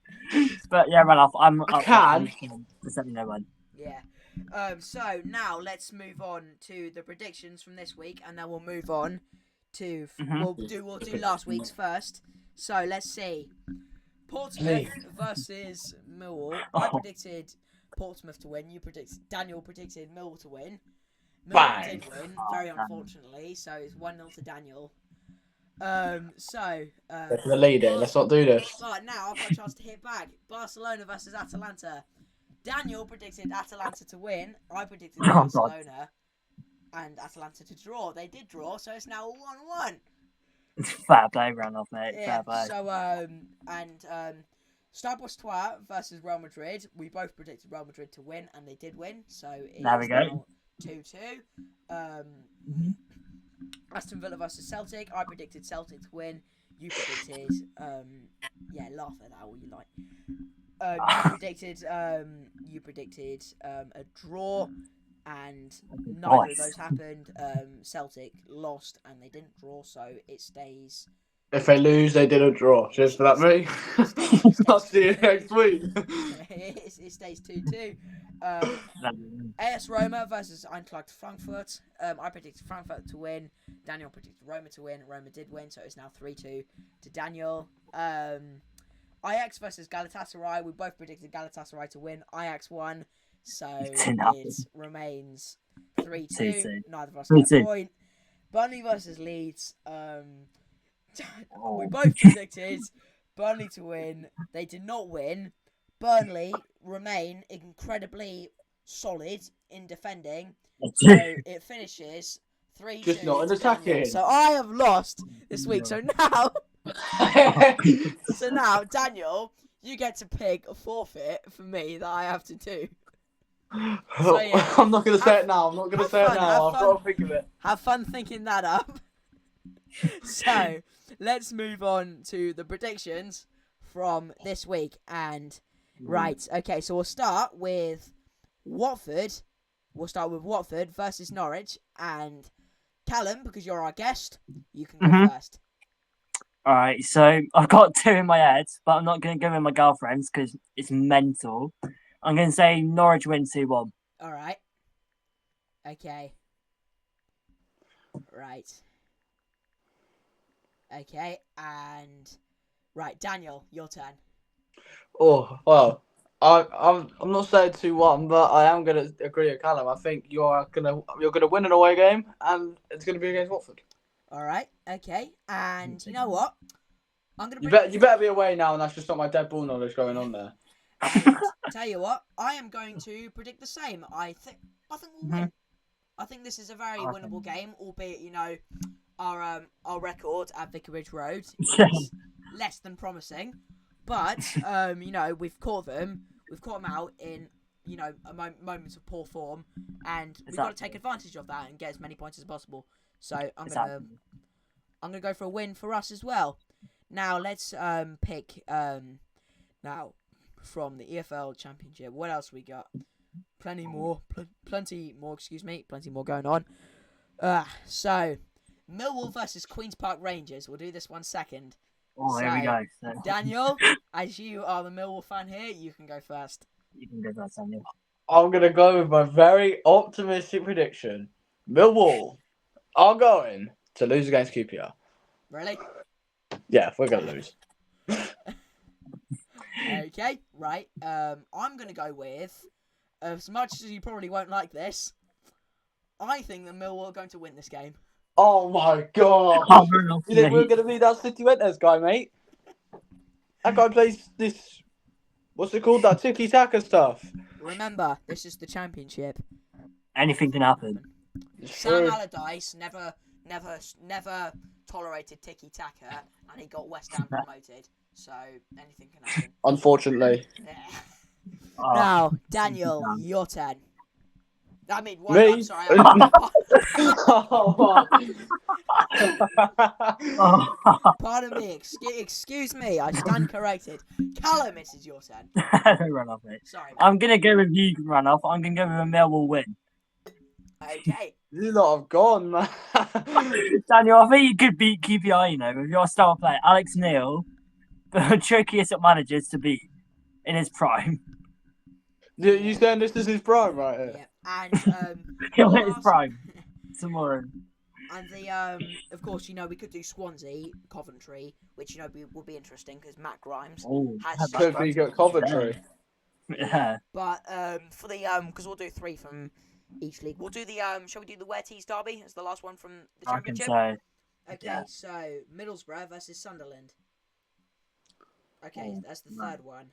But yeah, run off. I'm I up can. Just let me know when. Yeah. So now let's move on to the predictions from this week, and then we'll move on to we'll do last week's first. So let's see. Portsmouth versus Millwall. I predicted Portsmouth to win. Daniel predicted Millwall to win. Millwall did win, very unfortunately. So it's 1-0 to Daniel. That's the leader. Let's not do this. But now I've got a chance to hit back. Barcelona versus Atalanta. Daniel predicted Atalanta to win. I predicted Barcelona and Atalanta to draw. They did draw, so it's now 1-1. Fair play, run off, mate. Yeah. Fair play. So Stade Brestois versus Real Madrid. We both predicted Real Madrid to win, and they did win. So it's now 2-2. Aston Villa versus Celtic. I predicted Celtic to win. You predicted, laugh at that all you like. You predicted a draw, and neither of those happened. Celtic lost, and they didn't draw, so it stays. If they lose, they didn't draw. Just for that, me. I'll see you next week. It stays 2-2. AS Roma versus Eintracht Frankfurt. I predicted Frankfurt to win. Daniel predicted Roma to win. Roma did win, so it's now 3-2 to Daniel. Ajax versus Galatasaray. We both predicted Galatasaray to win. Ajax won, so it remains 3-2. Neither of us got a point. Burnley versus Leeds. We both predicted Burnley to win. They did not win. Burnley remain incredibly solid in defending. So it finishes 3-2. Just not in attacking. So I have lost this week. So now, Daniel, you get to pick a forfeit for me that I have to do. So, yeah, I'm not going to say it now. I've got to think of it. Have fun thinking that up. So, let's move on to the predictions from this week. And, right, okay, so we'll start with Watford. We'll start with Watford versus Norwich. And, Callum, because you're our guest, you can go first. Alright, so I've got two in my head, but I'm not going to go with my girlfriend's because it's mental. I'm going to say Norwich win 2-1. Alright. Okay. Right. Okay, and... Right, Daniel, your turn. Oh, well, I'm not saying 2-1, but I am going to agree with Callum. I think you're gonna win an away game, and it's going to be against Watford. Alright, okay, and you know what? You better be away now, and that's just not my dead ball knowledge going on there. And tell you what, I am going to predict the same. I think we'll win. I think this is a very winnable game, albeit, you know, our record at Vicarage Road is less than promising. But, you know, we've caught them out in, you know, moments of poor form, and we've got to take advantage of that and get as many points as possible. So I'm gonna go for a win for us as well. Now let's pick now from the EFL Championship. What else we got? Plenty more going on. So Millwall versus Queen's Park Rangers. We'll do this one second. Oh, here we go. So. Daniel, as you are the Millwall fan here, you can go first. You can go first, Daniel. I'm going to go with my very optimistic prediction. Millwall are going to lose against QPR. Really? Yeah, we're going to lose. Okay, right. I'm going to go with, as much as you probably won't like this, I think that Millwall are going to win this game. Oh my god! You think we're going to be that City Wenters guy, mate? That guy plays this. What's it called? That tiki-taka stuff. Remember, this is the Championship. Anything can happen. Sam Allardyce never tolerated tiki-taka, and he got West Ham promoted. So anything can happen. Unfortunately. Yeah. Now, Daniel, your turn. I mean, what? Me? I'm sorry. Pardon me. Excuse me. I stand corrected. Callum, this is your turn. Run off, mate. Sorry. Mate. I'm gonna go with you, run off. I'm gonna go with a Millwall win. Okay. You lot have gone, man. Daniel, I think you could beat QPR. You know, with your star player, Alex Neil. the trickiest of managers to beat in his prime. You saying this is his prime right here? Yeah, and In the his last- prime. Tomorrow. And the of course, we could do Swansea, Coventry, which will be interesting because Matt Grimes Oh, has Could be got Coventry. Yeah. But for the because we'll do 3 from each league. We'll do the shall we do the Ware Tees derby as the last one from the I can championship? say. Okay, yeah. so Middlesbrough versus Sunderland. Okay, Oh, that's the right. third one.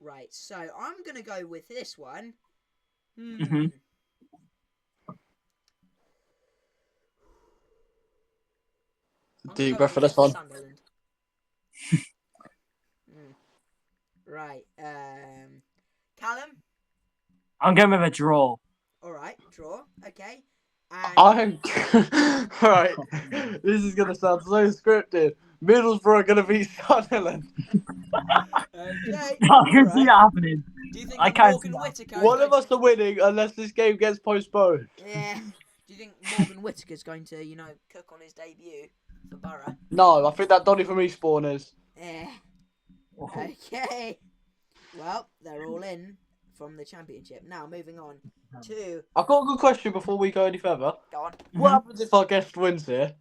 Right, so I'm gonna go with this one. Mhm. I'm Deep gonna breath go for with this one. Sunderland. Right, Callum. I'm going with a draw. All right, draw. Okay, and I'm right. This is gonna sound so scripted. Middlesbrough are gonna beat Sunderland. okay. I can all see right. that happening. Do you think I that can't Morgan see that. Whittaker? is One going of us are winning unless this game gets postponed. Yeah. Do you think Morgan Whittaker's going to, cook on his debut for Borough? No, I think that Donny from Eastbourne is. Yeah. Oh. Okay. Well, they're all in from the championship. Now, moving on to I've got a good question before we go any further. go on. What happens if our guest wins here?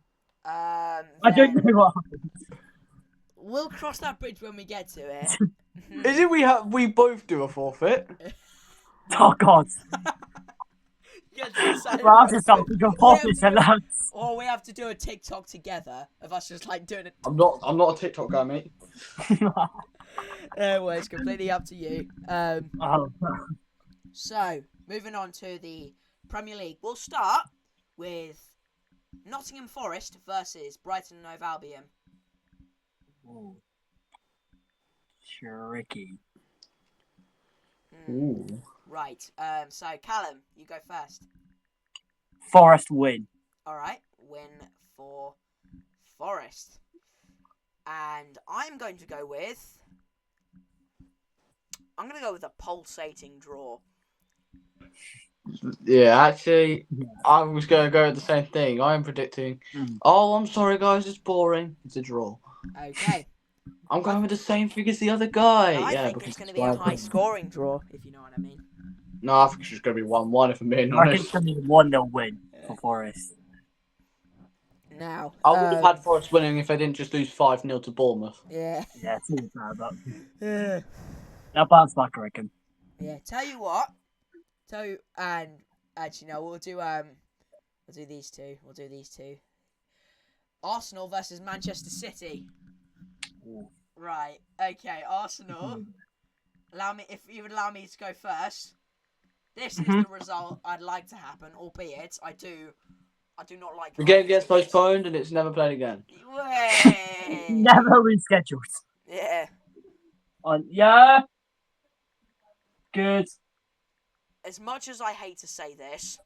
I don't Then know what happened. we'll cross that bridge when we get to it. Is it we both do a forfeit? Oh, God. Get to decide Well, I'll if just we- start thinking of Or we have office to and do- that. Or we have to do a TikTok together of us just doing it. I'm not a TikTok guy, mate. Well, it's completely up to you. Oh, So, moving on to the Premier League. We'll start with Nottingham Forest versus Brighton and Hove Albion. Ooh. Tricky. Ooh. Right. So, Callum, you go first. Forest win. All right. Win for Forest. And I'm going to go with... I'm going to go with a pulsating draw. Yeah, actually, I was going to go with the same thing. I'm predicting. Oh, I'm sorry, guys. It's boring. It's a draw. Okay. I'm going with the same thing as the other guy. I yeah, think because it's going to be a my opinion. high-scoring draw, if you know what I mean. No, I think it's just going to be 1-1 if I'm being I think honest. it's going to be 1-0 win for Forest. Now, I would have had Forest winning if they didn't just lose 5-0 to Bournemouth. Yeah. Yeah, it's all bad, but Yeah. they'll bounce back, I reckon. Tell you what. And actually no, we'll do these two. We'll do these two. Arsenal versus Manchester City. Ooh. Right. Okay. Arsenal. If you would allow me to go first. This is the result I'd like to happen, albeit I do not like. The game gets postponed and it's never played again. Way. Never rescheduled. Yeah. Yeah. Good. As much as I hate to say this,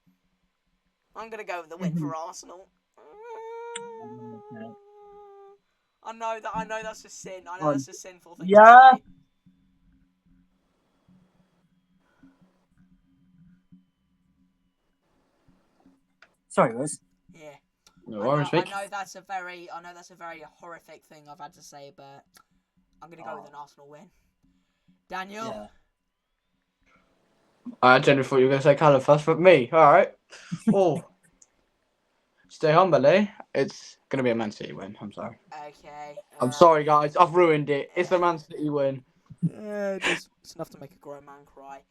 I'm gonna go with the win for Arsenal. Okay. I know that's a sin. I know that's a sinful thing Yeah. to say. Sorry, Liz. Yeah. No I worries, mate. know that's a very horrific thing I've had to say, but I'm gonna go with an Arsenal win. Daniel. Yeah. I genuinely thought you were going to say Callum first, but me. All right. Oh. Stay humble, eh? It's going to be a Man City win. I'm sorry. Okay. I'm sorry, guys. I've ruined it. It's a Man City win. It's enough to make a grown man cry.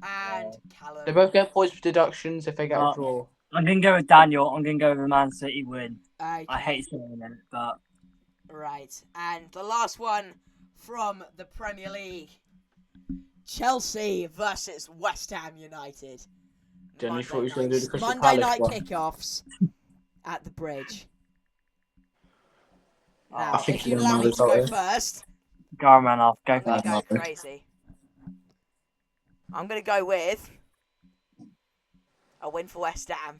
And Callum. They both get points for deductions if they get a draw. I'm going to go with Daniel. I'm going to go with a Man City win. Okay. I hate saying it, but... Right. And the last one from the Premier League. Chelsea versus West Ham United. Jenny thought he was going to do the Crystal Monday Palace night one. kickoffs at the Bridge. I Now, think if you're you gonna allow me know to go this, first, Go on, man, off. Go I'm going first. to go crazy. I'm going to go with a win for West Ham.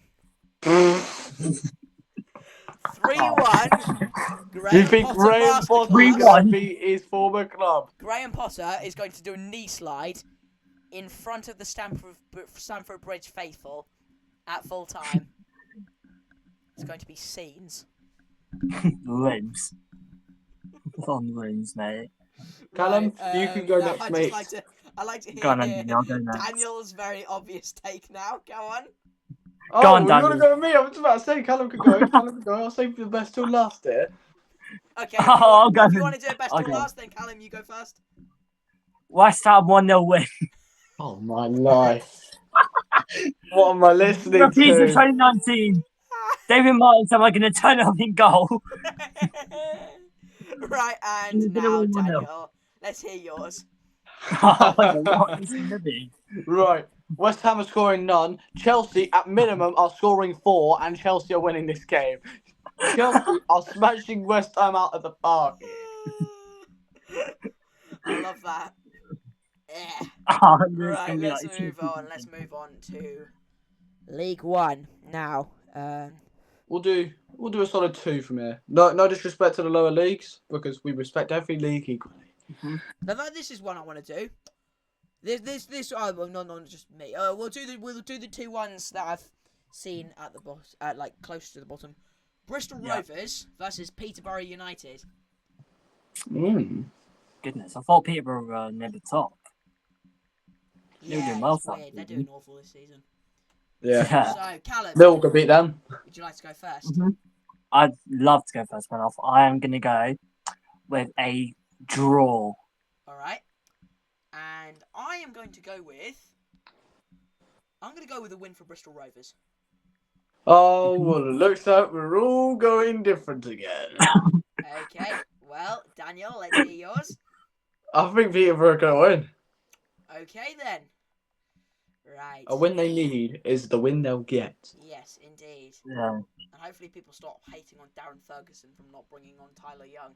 3-1. Do you think Graham Potter 3-1. beat his former club? Graham Potter is going to do a knee slide in front of the Stamford Bridge faithful at full time. It's going to be scenes. Limbs. On wins, mate. Callum, you can go now next, I'd mate. I'd like to Go on, hear Anthony, I'll go next. Daniel's very obvious take now. Go on. Oh, Go on, you want to Daniel. go with me? I was about to say Callum could go. Callum could go. I'll save the best till last here. Okay, I'll go. if you want to do it best I'll till go. last, then Callum, you go first. West Ham 1-0 win. Oh my life. What am I listening Repeat of to? 2019. David Martin's am I going to turn up in goal? Right, and He's gonna now, win 1-0. Daniel, let's hear yours. What is it going to be? Right. West Ham are scoring none. Chelsea, at minimum, are scoring 4, and Chelsea are winning this game. Chelsea are smashing West Ham out of the park. I love that. Yeah. Oh, this is Right, gonna be let's like move on. Let's move on to League One now. We'll do a solid 2 from here. No disrespect to the lower leagues, because we respect every league equally. Now this is one I want to do. This. Oh, well, not just me. We'll do the 2 ones that I've seen at the bottom, like close to the bottom. Bristol Rovers versus Peterborough United. Goodness, I thought Peterborough were near the top. They're doing well it's for weird. that They're season. doing awful this season. Yeah. So, Callum, Liverpool could beat them. would you like to go first? I'd love to go first, man. I am going to go with a draw. All right. And I am going to go with. I'm going to go with a win for Bristol Rovers. Oh, well, it looks like we're all going different again. Okay. Well, Daniel, let's hear yours. I think Peterborough are going to win. Okay then. Right. A win they need is the win they'll get. Yes, indeed. Yeah. And hopefully people stop hating on Darren Ferguson from not bringing on Tyler Young.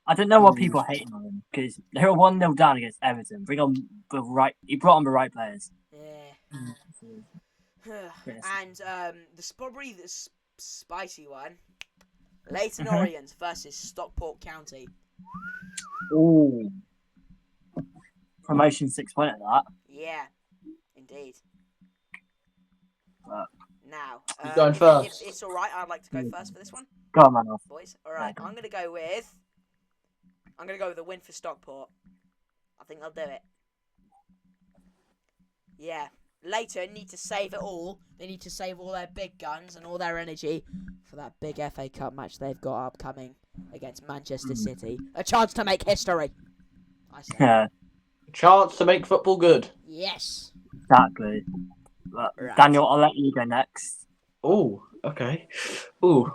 I don't know why people are hating on him because they were 1-0 down against Everton. Bring on the right. He brought on the right players. Yeah. And the probably the spicy one. Leighton Orient versus Stockport County. Ooh. Promotion 6 point at that. Yeah, indeed. Now, You're going first. If it's all right, I'd like to go first for this one. Go on, man. Boys. All right, Yeah, I'm gonna go with a win for Stockport. I think they'll do it. Yeah, Leighton need to save it all. They need to save all their big guns and all their energy for that big FA Cup match they've got upcoming against Manchester City. A chance to make history. I say. Yeah, Chance to make football good. Yes. exactly. But Right. Daniel, I'll let you go next. Oh, okay. Ooh.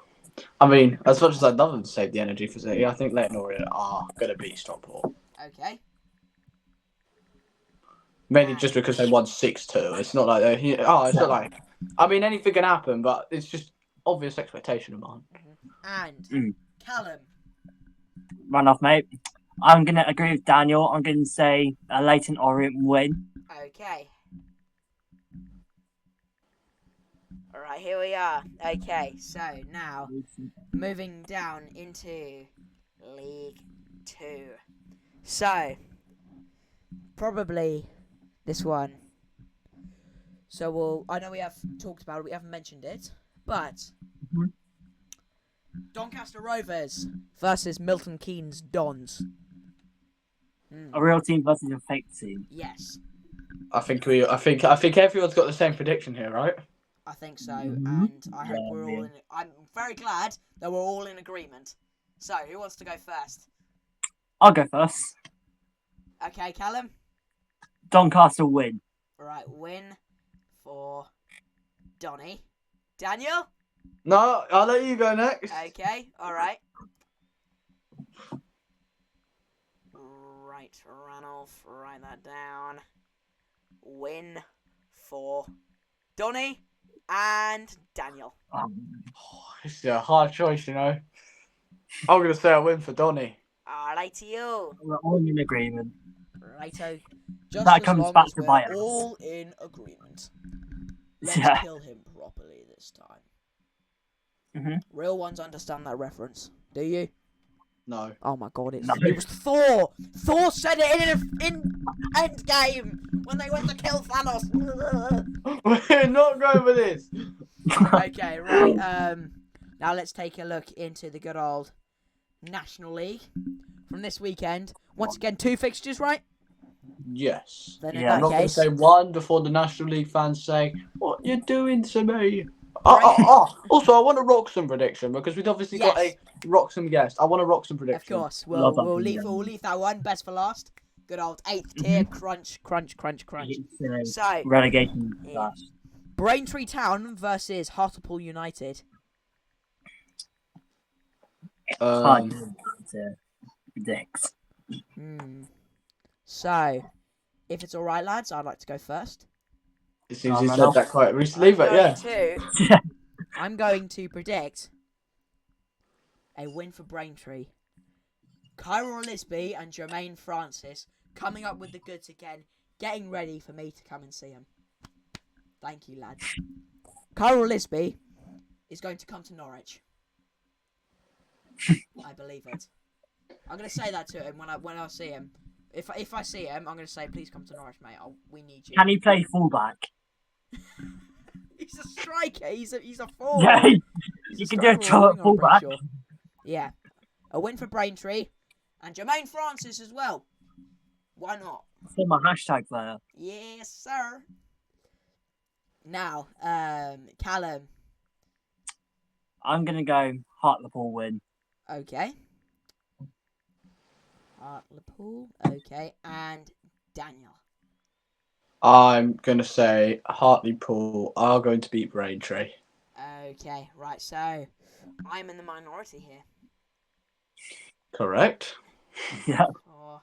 I mean, as much as I'd love them to save the energy for City, I think Leighton Orient are going to beat Stockport. Okay. Mainly just because they won 6-2. It's not like they're... Oh, it's not like... I mean, anything can happen, but it's just obvious expectation of mine. And Callum. Run off, mate. I'm going to agree with Daniel. I'm going to say a Leighton Orient win. Okay. Alright, here we are. Okay, so now moving down into League 2. So, probably this one. So I know we have talked about it, we haven't mentioned it, but Doncaster Rovers versus Milton Keynes Dons. A real team versus a fake team. Yes, I think everyone's got the same prediction here, right? I think so, and I hope we're all in. I'm very glad that we're all in agreement. So, who wants to go first? I'll go first. Okay, Callum. Doncaster win. Right, win for Donny. Daniel. No, I'll let you go next. Okay, all right. Right, Ranulph, write that down. Win for Donny and Daniel. Oh, it's a hard choice, you know. I'm going to say a win for Donny. All right, to you. We're all in agreement. Righto. Just That as comes long back as to we're bite us. all in agreement. Let's Yeah. kill him properly this time. Mhm. Real ones understand that reference. Do you? No. Oh my god, it No. was Thor! Thor said it in Endgame when they went to kill Thanos. We're not going for this. Okay, right. Now let's take a look into the good old National League from this weekend. Once again, 2 fixtures, right? Yes. Then in Yeah. I'm that not going to case, say one before the National League fans say, "What you doing to me?" Right. Also, I want a Roxham prediction because we've obviously got Yes. a Roxham guest. I want a Roxham prediction. Of course, Love that we'll video. leave that one best for last. Good old 8th tier crunch. It's, So, relegation. yeah. Braintree Town versus Hartlepool United. Hard to predict. So, if it's all right, lads, I'd like to go first. It seems you said that quite recently, but yeah. I'm going to predict a win for Braintree. Kyril Lisby and Jermaine Francis coming up with the goods again, getting ready for me to come and see him. Thank you, lads. Kyril Lisby is going to come to Norwich. I believe it. I'm going to say that to him when I see him. If I see him, I'm going to say, please come to Norwich, mate. We need you. Can he play fullback? He's a striker. He's a forward. Yeah, He's you can do a striker or shot winger, I'm fullback. pretty sure. Yeah. A win for Braintree. And Jermaine Francis as well. Why not? For my hashtag player. Yes, sir. Now, Callum. I'm gonna go Hartlepool win. Okay. Hartlepool. Okay. And Daniel. I'm going to say Hartlepool are going to beat Braintree. Okay. Right. So, I'm in the minority here. Correct. Yeah. For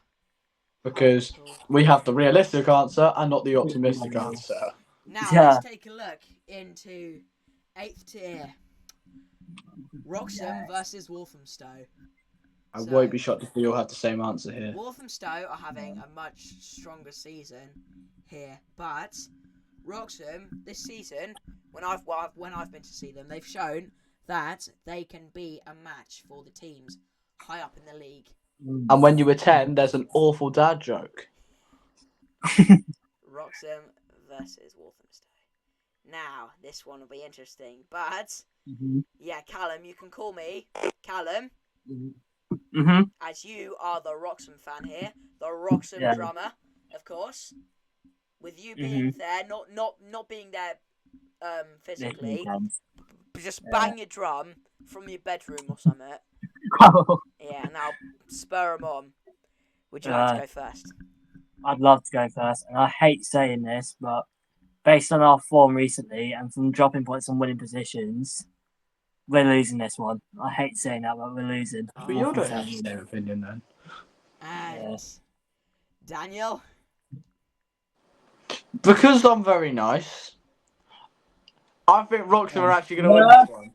Because Hartlepool. we have the realistic answer and not the optimistic answer. Now, Yeah. let's take a look into 8th tier. Wroxham versus Walthamstow. I So- won't be shocked if we all have the same answer here. Walthamstow are having a much stronger season here, but Wroxham this season, when I've been to see them, they've shown that they can be a match for the teams high up in the league. And when you were 10, there's an awful dad joke. Wroxham versus Walthamstow. Now, this one will be interesting, but yeah, Callum, you can call me Callum, as you are the Wroxham fan here, the Wroxham drummer, of course. With you being there, not being there physically, just bang your drum from your bedroom or something. Yeah, and I'll spur 'em on. Would you like to go first? I'd love to go first, and I hate saying this, but based on our form recently and from dropping points and winning positions, we're losing this one. I hate saying that, but we're losing. But you don't have the same opinion then. And Daniel? Because I'm very nice, I think Wroxham are actually going to win this one.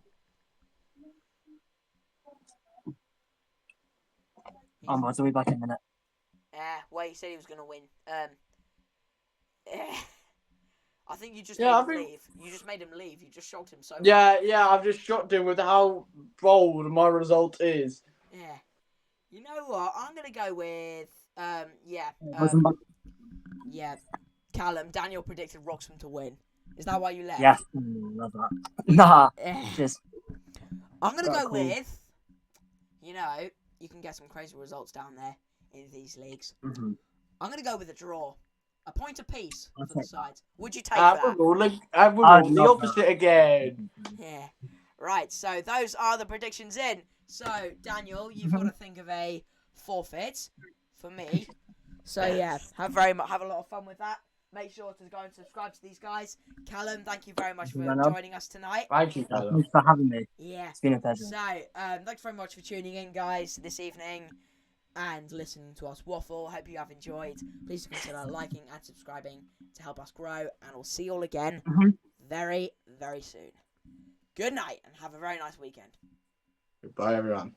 I'll be back in a minute. Well, he said he was going to win. I think you just made him leave. You just made him leave. You just shocked him so much. Yeah, I've just shocked him with how bold my result is. Yeah. You know what? I'm going to go with, Callum. Daniel predicted Wroxham to win. Is that why you left? Yes, love that. Nah, just... I'm going to go with, you can get some crazy results down there in these leagues. I'm going to go with a draw. A point apiece for the sides. Would you take that? The opposite again. Yeah. Right, so those are the predictions in. So, Daniel, you've got to think of a forfeit for me. So, yeah, have a lot of fun with that. Make sure to go and subscribe to these guys. Callum, thank you very much for joining us tonight. Thank you, Callum. Thanks for having me. Yeah. It's been a pleasure. So, thanks very much for tuning in, guys, this evening and listening to us waffle. Hope you have enjoyed. Please consider liking and subscribing to help us grow, and we'll see you all again very, very soon. Good night, and have a very nice weekend. Goodbye, everyone.